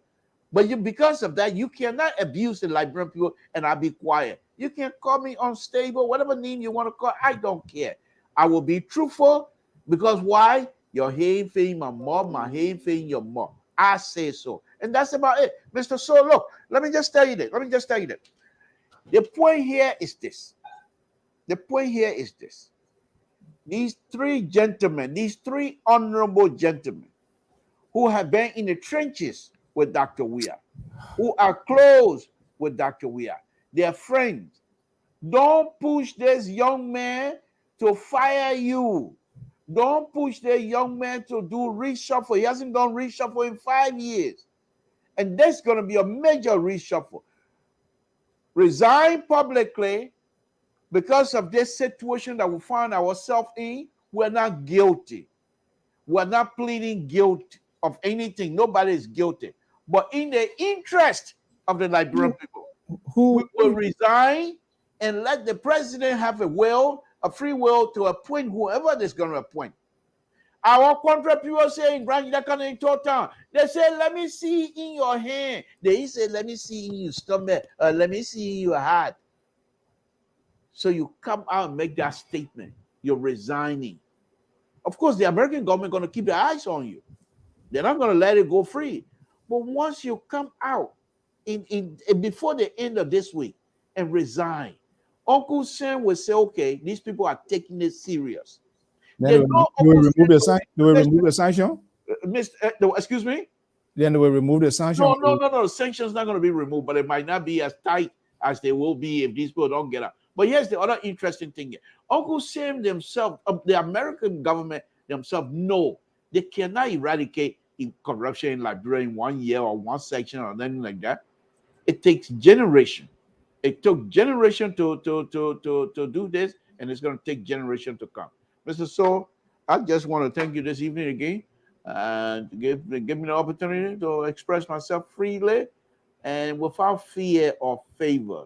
But because of that, you cannot abuse the Liberian people, and I'll be quiet. You can call me unstable, whatever name you want to call. I don't care. I will be truthful, because why? Your hay fame, my mom, my hay fame, your mom. I say so. And that's about it. Mr. Soe, look, let me just tell you that. The point here is this. These three gentlemen, these three honorable gentlemen who have been in the trenches with Dr. Weah, who are close with Dr. Weah, they're friends. Don't push this young man to fire you. Don't push the young man to do reshuffle. He hasn't done reshuffle in 5 years. And that's going to be a major reshuffle. Resign publicly because of this situation that we find ourselves in. We're not guilty. We're not pleading guilt of anything. Nobody is guilty. But in the interest of the Liberian people, we will resign and let the president have a free will to appoint whoever is going to appoint. Our contract people say in branch that kind of total. They say, let me see in your hand. They say, let me see in your stomach. Let me see in your heart. So you come out and make that statement. You're resigning. Of course, the American government going to keep their eyes on you. They're not going to let it go free. But once you come out in before the end of this week and resign, Uncle Sam will say, okay, these people are taking it serious. Then they will remove the sanction. Excuse me? Then they will remove the sanction. No. Sanctions not going to be removed, but it might not be as tight as they will be if these people don't get out. But here's the other interesting thing. Uncle Sam themselves, the American government themselves know they cannot eradicate corruption in Liberia in 1 year or one section or anything like that. It takes generation. It took generation to do this, and it's going to take generation to come. Mr. Soe, I just want to thank you this evening again and give me the opportunity to express myself freely and without fear or favor.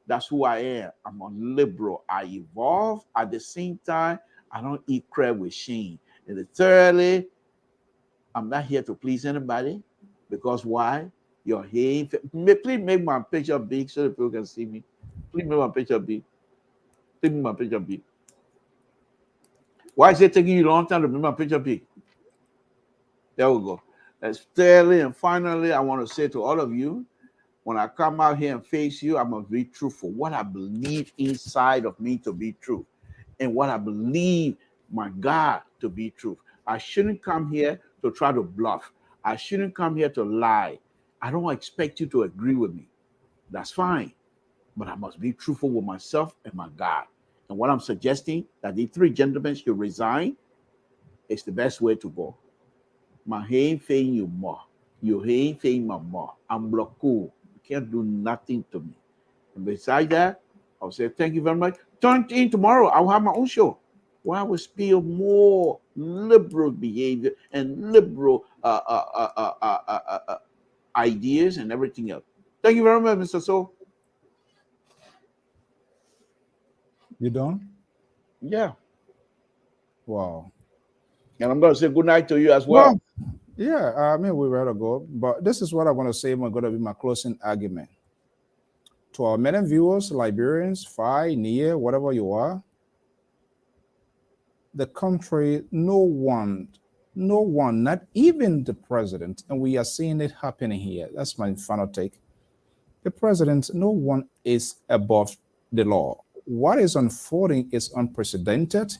That's who I am. I'm a liberal. I evolve. At the same time, I don't eat crab with shame. And thirdly, I'm not here to please anybody because why? Your hate. Please make my picture big so that people can see me. Please make my picture big. Please make my picture big. Why is it taking you a long time to make my picture big? There we go. That's thirdly and finally, I want to say to all of you, when I come out here and face you, I must be truthful. What I believe inside of me to be true, and what I believe my God to be true. I shouldn't come here to try to bluff. I shouldn't come here to lie. I don't expect you to agree with me. That's fine. But I must be truthful with myself and my God. And what I'm suggesting, that the three gentlemen should resign, is the best way to go. My ain't paying you more. You ain't paying my more. I'm blocked. You can't do nothing to me. And besides that, I'll say thank you very much. Turn in tomorrow. I'll have my own show where I will spill more liberal behavior and liberal ideas and everything else. Thank you very much, Mr. Soe. You done? Yeah. Wow. And I'm going to say good night to you as well. Yeah, I mean, we were to go, but this is what I want to say. I'm going to be my closing argument. To our many viewers, Liberians, far, near, whatever you are, the country, no one, not even the president, and we are seeing it happening here. That's my final take. The president, no one is above the law. What is unfolding is unprecedented.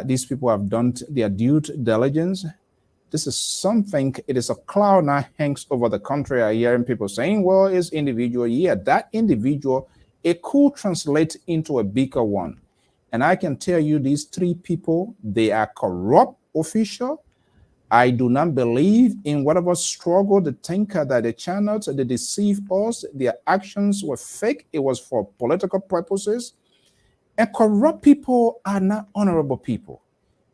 These people have done their due diligence. This is something, it is a cloud now hangs over the country. I hearing people saying, well, it's individual. Yeah, that individual, it could translate into a bigger one. And I can tell you these three people, they are corrupt official. I do not believe in whatever struggle, the thinker that they channeled, they deceive us. Their actions were fake. It was for political purposes. And corrupt people are not honorable people.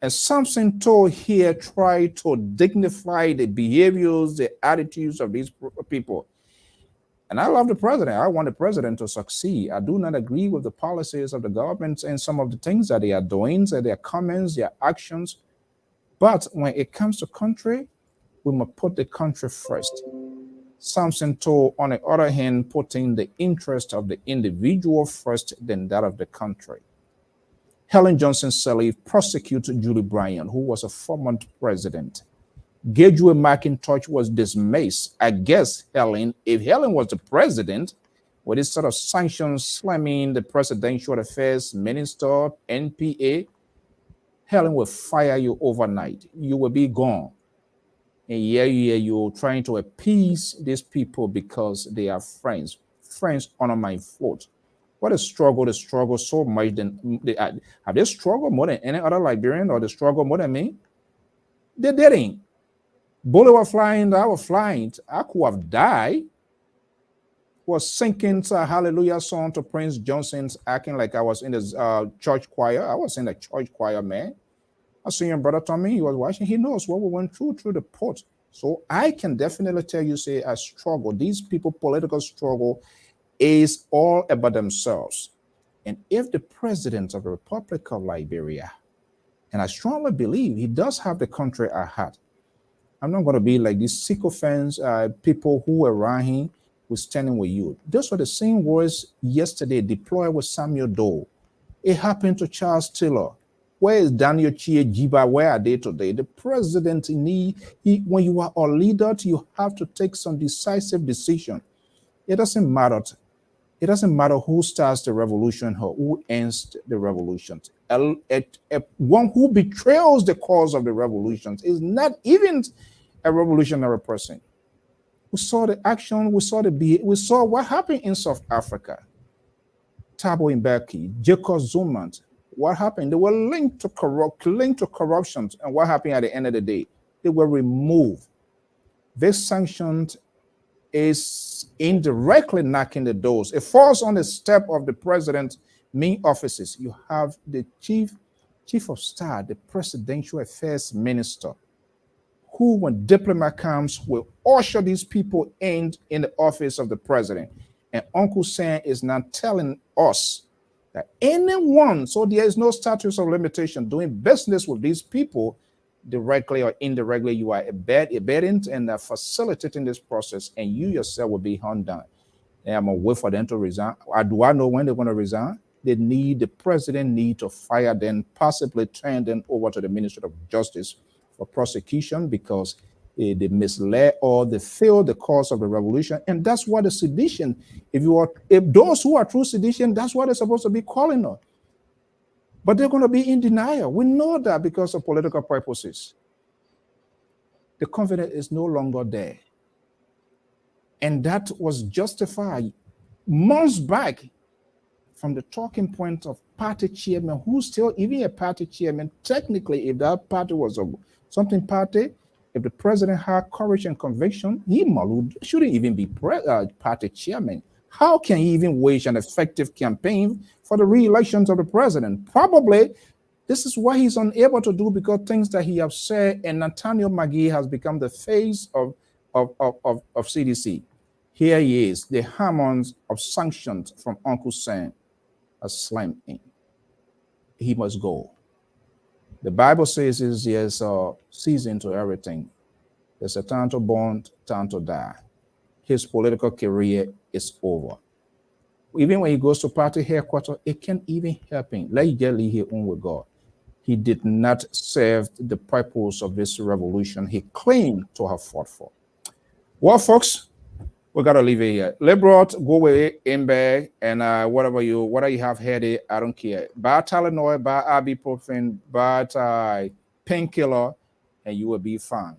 And something told here try to dignify the behaviors, the attitudes of these people. And I love the president. I want the president to succeed. I do not agree with the policies of the government and some of the things that they are doing, their comments, their actions. But when it comes to country, we must put the country first. Something told, on the other hand, putting the interest of the individual first than that of the country. Helen Johnson Sirleaf prosecuted Julie Bryan, who was a former president. Gajue McIntosh was dismissed. I guess if Helen was the president, with this sort of sanctions slamming the presidential affairs minister, NPA, Helen will fire you overnight. You will be gone. And you're trying to appease these people because they are friends. Friends honor my vote. What a struggle, they struggle so much. Have they struggled more than any other Liberian, or they struggle more than me? They didn't. Bullet were flying, I was flying. I could have died. Was singing a hallelujah song to Prince Johnson's, acting like I was in the church choir. I was in the church choir, man. I see your brother Tommy, he was watching, he knows what we went through the port. So I can definitely tell you, say, a struggle. These people, political struggle is all about themselves. And if the president of the Republic of Liberia, and I strongly believe he does have the country at heart, I'm not going to be like these sycophants, people who were around him, who standing with you. Those were the same words yesterday deployed with Samuel Doe. It happened to Charles Taylor. Where is Daniel Chie Jiba? Where are they today? The president when you are a leader, you have to take some decisive decision. It doesn't matter. It doesn't matter who starts the revolution or who ends the revolution. One who betrays the cause of the revolutions is not even a revolutionary person. We saw the action, we saw what happened in South Africa. Thabo Mbeki, Jacob Zuma, what happened? They were linked to corruption, and what happened at the end of the day? They were removed. This sanction is indirectly knocking the doors. It falls on the step of the president's main offices. You have the chief of staff, the presidential affairs minister, who, when diplomat comes, will usher these people in the office of the president. And Uncle Sam is now telling us that anyone, so there is no statute of limitation, doing business with these people, directly or indirectly, you are abetting and facilitating this process, and you yourself will be undone. And I'm gonna wait for them to resign. Do I know when they're going to resign? The president need to fire them, possibly turn them over to the Ministry of Justice for prosecution, because they misled or they failed the cause of the revolution. And that's what the sedition, if those who are true sedition, that's what they're supposed to be calling on. But they're going to be in denial. We know that because of political purposes. The confidence is no longer there. And that was justified months back from the talking point of party chairman, who's still even a party chairman. Technically, if that party was something party, if the president had courage and conviction, he shouldn't even be party chairman. How can he even wage an effective campaign for the re-election of the president? Probably this is what he's unable to do, because things that he has said, and Nathaniel McGee has become the face of CDC. Here he is, the hormones of sanctions from Uncle Sam are slammed in. He must go. The Bible says there's a season to everything. There's a time to born, time to die. His political career is over. Even when he goes to party headquarters, it can't even help him. Let him get leave here on with God. He did not serve the purpose of this revolution he claimed to have fought for. Well, folks, we gotta leave it here. Liberal, go away in bag, and whatever you have headache, I don't care. Buy Tylenol, buy ibuprofen, buy painkiller, and you will be fine.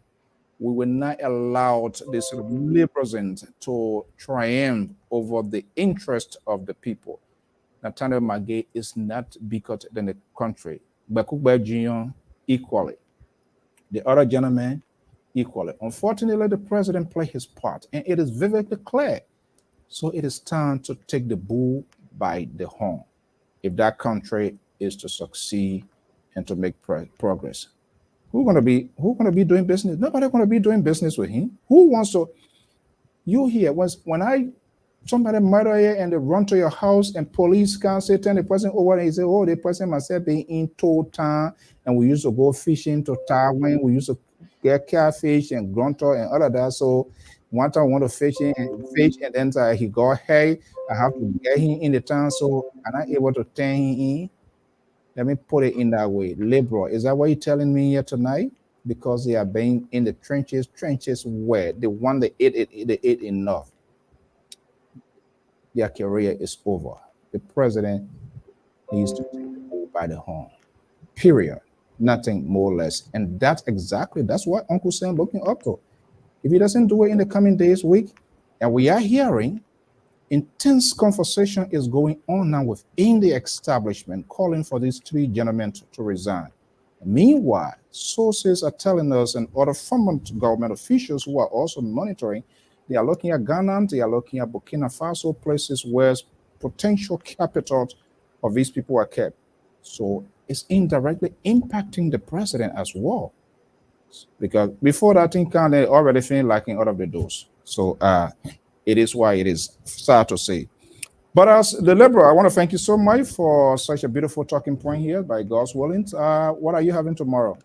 We will not allow this liberalism to triumph over the interest of the people. Nathaniel McGee is not bigoted than the country. Bakugba Jr. equally. The other gentleman equally. Unfortunately, the president played his part, and it is vividly clear. So it is time to take the bull by the horn if that country is to succeed and to make progress. Who's gonna be doing business? Nobody gonna be doing business with him. Who wants to? You hear when somebody murder you and they run to your house and police can't say turn the person over and he say, oh, the person must have been in town, and we used to go fishing to Taiwan. We used to get catfish and grunter and all of that. So one time I want to fish, and then he got hey, I have to get him in the town, so I'm not able to turn him in. Let me put it in that way. Liberal, is that what you're telling me here tonight? Because they are being in the trenches where the one they ate enough. Their career is over. The president needs to take the bull by the horn. Period. Nothing more or less. And that's what Uncle Sam looking up to. If he doesn't do it in the coming days, week, and we are hearing intense conversation is going on now within the establishment, calling for these three gentlemen to resign. Meanwhile, sources are telling us, and other former government officials who are also monitoring, they are looking at Ghana, they are looking at Burkina Faso, places where potential capitals of these people are kept. So is indirectly impacting the president as well. Because before that thing can they already feel like in out of the doors. So it is why it is sad to say. But as the Liberal, I want to thank you so much for such a beautiful talking point here by God's willing. What are you having tomorrow?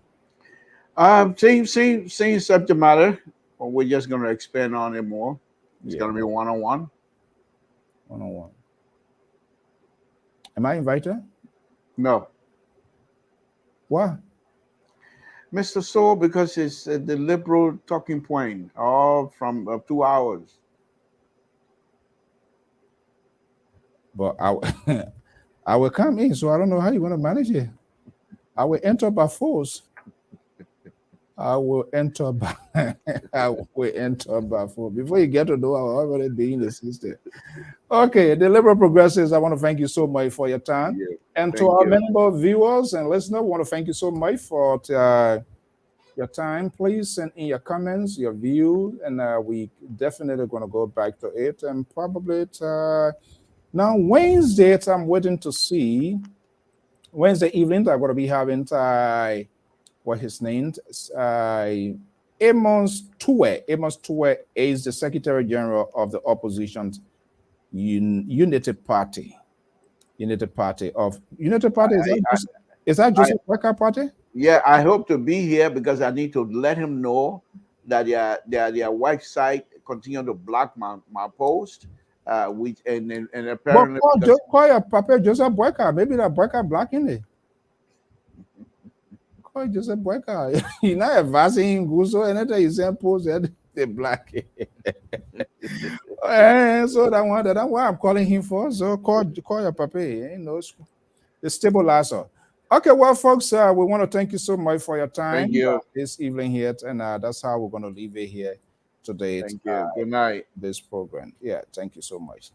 Same subject matter, but we're just going to expand on it more. It's going to be one-on-one. One-on-one. Am I invited? No. Why? Mr. Soe, because it's the Liberal talking point, all from 2 hours. But I will come in, so I don't know how you want to manage it. I will enter by force. I will enter by force. Before you get to know, I will already be in the system. Okay, the Liberal Progressives, I want to thank you so much for your time. And to our member viewers and listeners, I want to thank you so much for your time. Please send in your comments, your views, and we definitely going to go back to it. And probably now Wednesday, I'm waiting to see. Wednesday evening, I'm going to be having what his name is, Amos Tue. Amos Tue is the Secretary General of the opposition United Party. United Party. Is that Joseph Walker Party? Yeah, I hope to be here because I need to let him know that their website continue to block my post. Which and apparently call your Papa Joseph Walker. Maybe that Walker blocking it. Call Joseph Walker. You're not advancing Guso, and then you send post that they black it. So that's why I'm calling him for. So call your Papa. You know, the stabilizer. Okay, well, folks, we want to thank you so much for your time this evening here, and that's how we're going to leave it here today. Thank you. Good night. This program. Yeah, thank you so much.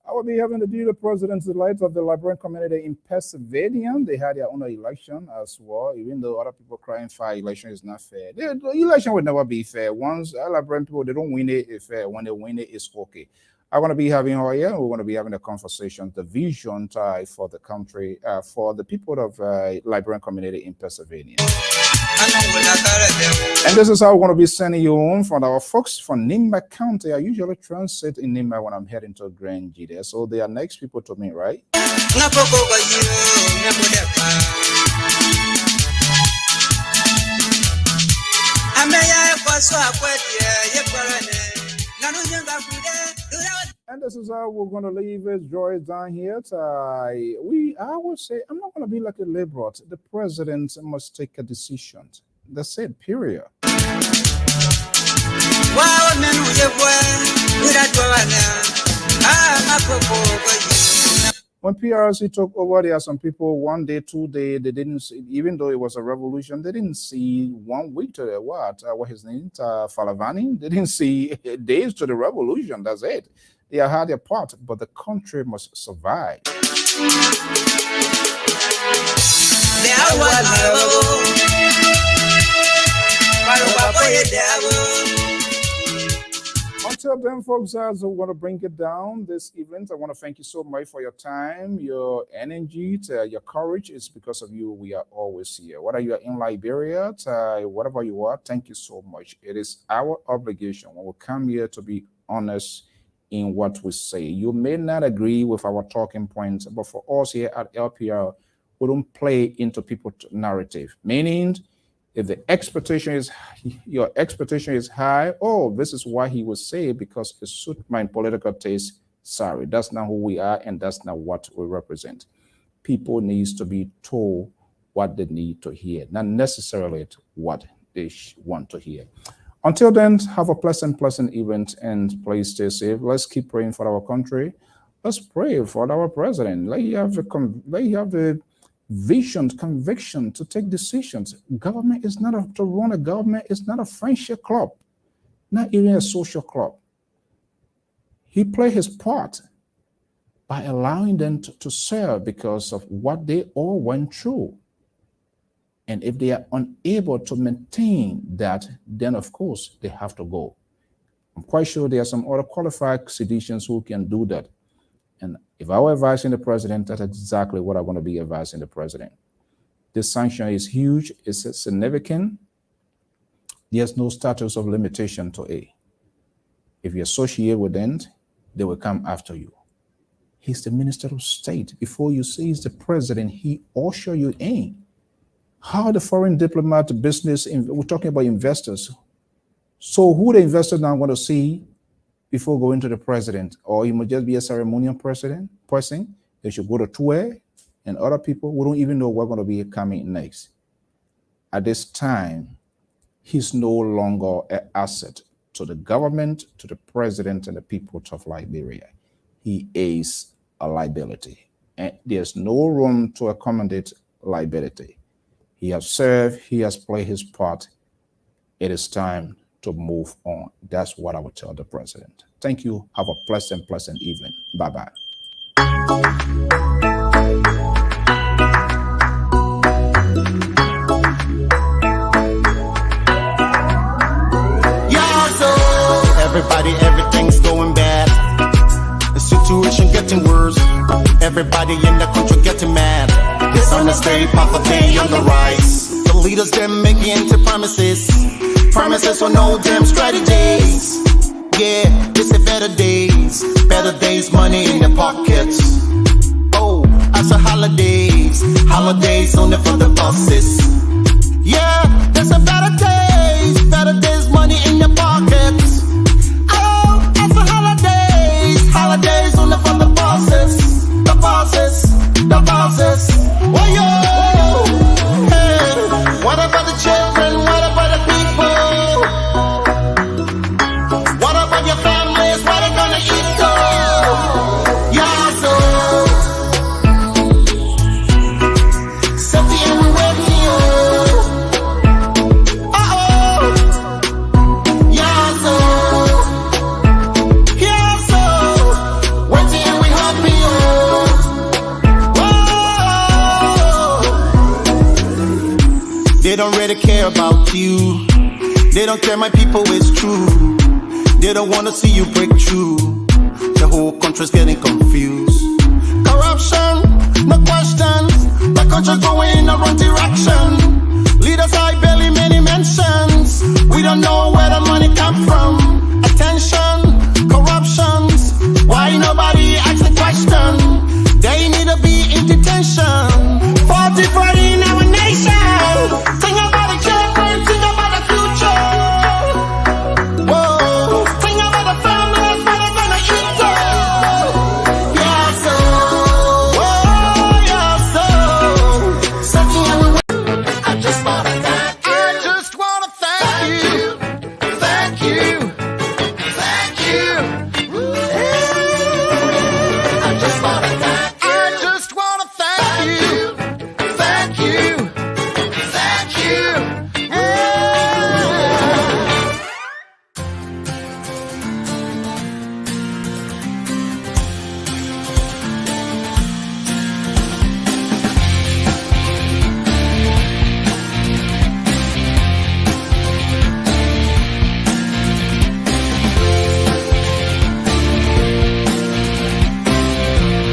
I will be having the dear president's delight of the Liberian community in Pennsylvania. They had their own election as well, even though other people crying for election is not fair. The election would never be fair. Once Liberian people, they don't win it, it's fair. When they win it, it's okay. I want to be having her here. We want to be having a conversation, the vision for the country, for the people of Liberian community in Pennsylvania. And this is how we're going to be sending you home from our folks from Nimba County. I usually transit in Nimba when I'm heading to Grand Gita. So they are next people to me, right? And this is how we're going to leave it. Joy down here. I would say I'm not going to be like a liberal. The president must take a decision. That's it, period. When PRC took over, there are some people 1 day, 2 day, they didn't see, even though it was a revolution, they didn't see 1 week to the what his name, Falavani, they didn't see days to the revolution. That's it. They had their part, but the country must survive. Until then, folks, as we want to bring it down this event, I want to thank you so much for your time, your energy, your courage. It's because of you we are always here. Whether you are in Liberia, whatever you are, thank you so much. It is our obligation when we come here to be honest in what we say. You may not agree with our talking points, but for us here at LPR, we don't play into people's narrative. Meaning, if the expectation is, your expectation is high, oh, this is what he would say because it suits my political taste. Sorry, that's not who we are, and that's not what we represent. People needs to be told what they need to hear, not necessarily what they want to hear. Until then, have a pleasant event, and please stay safe. Let's keep praying for our country. Let's pray for our president. Let you have the vision, conviction to take decisions. Government is not to run a government. It's not a friendship club, not even a social club. He played his part by allowing them to serve because of what they all went through. And if they are unable to maintain that, then of course they have to go. I'm quite sure there are some other qualified citizens who can do that. And if I were advising the president, that's exactly what I want to be advising the president. This sanction is huge, it's significant. There's no status of limitation to it. If you associate with them, they will come after you. He's the minister of state. Before you see he's the president, he usher you in. How the foreign diplomat business, we're talking about investors. So who the investors now want to see before going to the president? Or he must just be a ceremonial person. They should go to tour, and other people, we don't even know what's going to be coming next. At this time, he's no longer an asset to the government, to the president, and the people of Liberia. He is a liability, and there's no room to accommodate liability. He has served, he has played his part. It is time to move on. That's what I would tell the president. Thank you. Have a pleasant evening. Bye-bye. Everybody, everything's going bad. The situation getting worse. Everybody in the country getting mad. Dishonesty, poverty on the rise. The leaders them making empty promises. Promises with no damn strategies. Yeah, this is better days, money in your pockets. Oh, after holidays only for the bosses. Yeah, there's a better days, money in your pockets. Oh, after holidays only for the bosses. Oh yo, hey, what about the children? What about the people? What about your families? What are they gonna eat though? Yeah, so Sophie and we waiting you. Yeah, so waiting and we happy They don't really care about you. They don't care my people, it's true. They don't want to see you break through. The whole country's getting confused. Corruption, no questions. The country going in the wrong direction. Leaders I barely many mentions. We don't know where the money come from. Attention, corruptions. Why nobody asks the question? They need to be in detention. 40 in our nation. Think about the children, think about the future. Whoa, think about the families, what they're gonna eat though. Yeah, so, oh, yeah, so. I just wanna thank you. Thank you.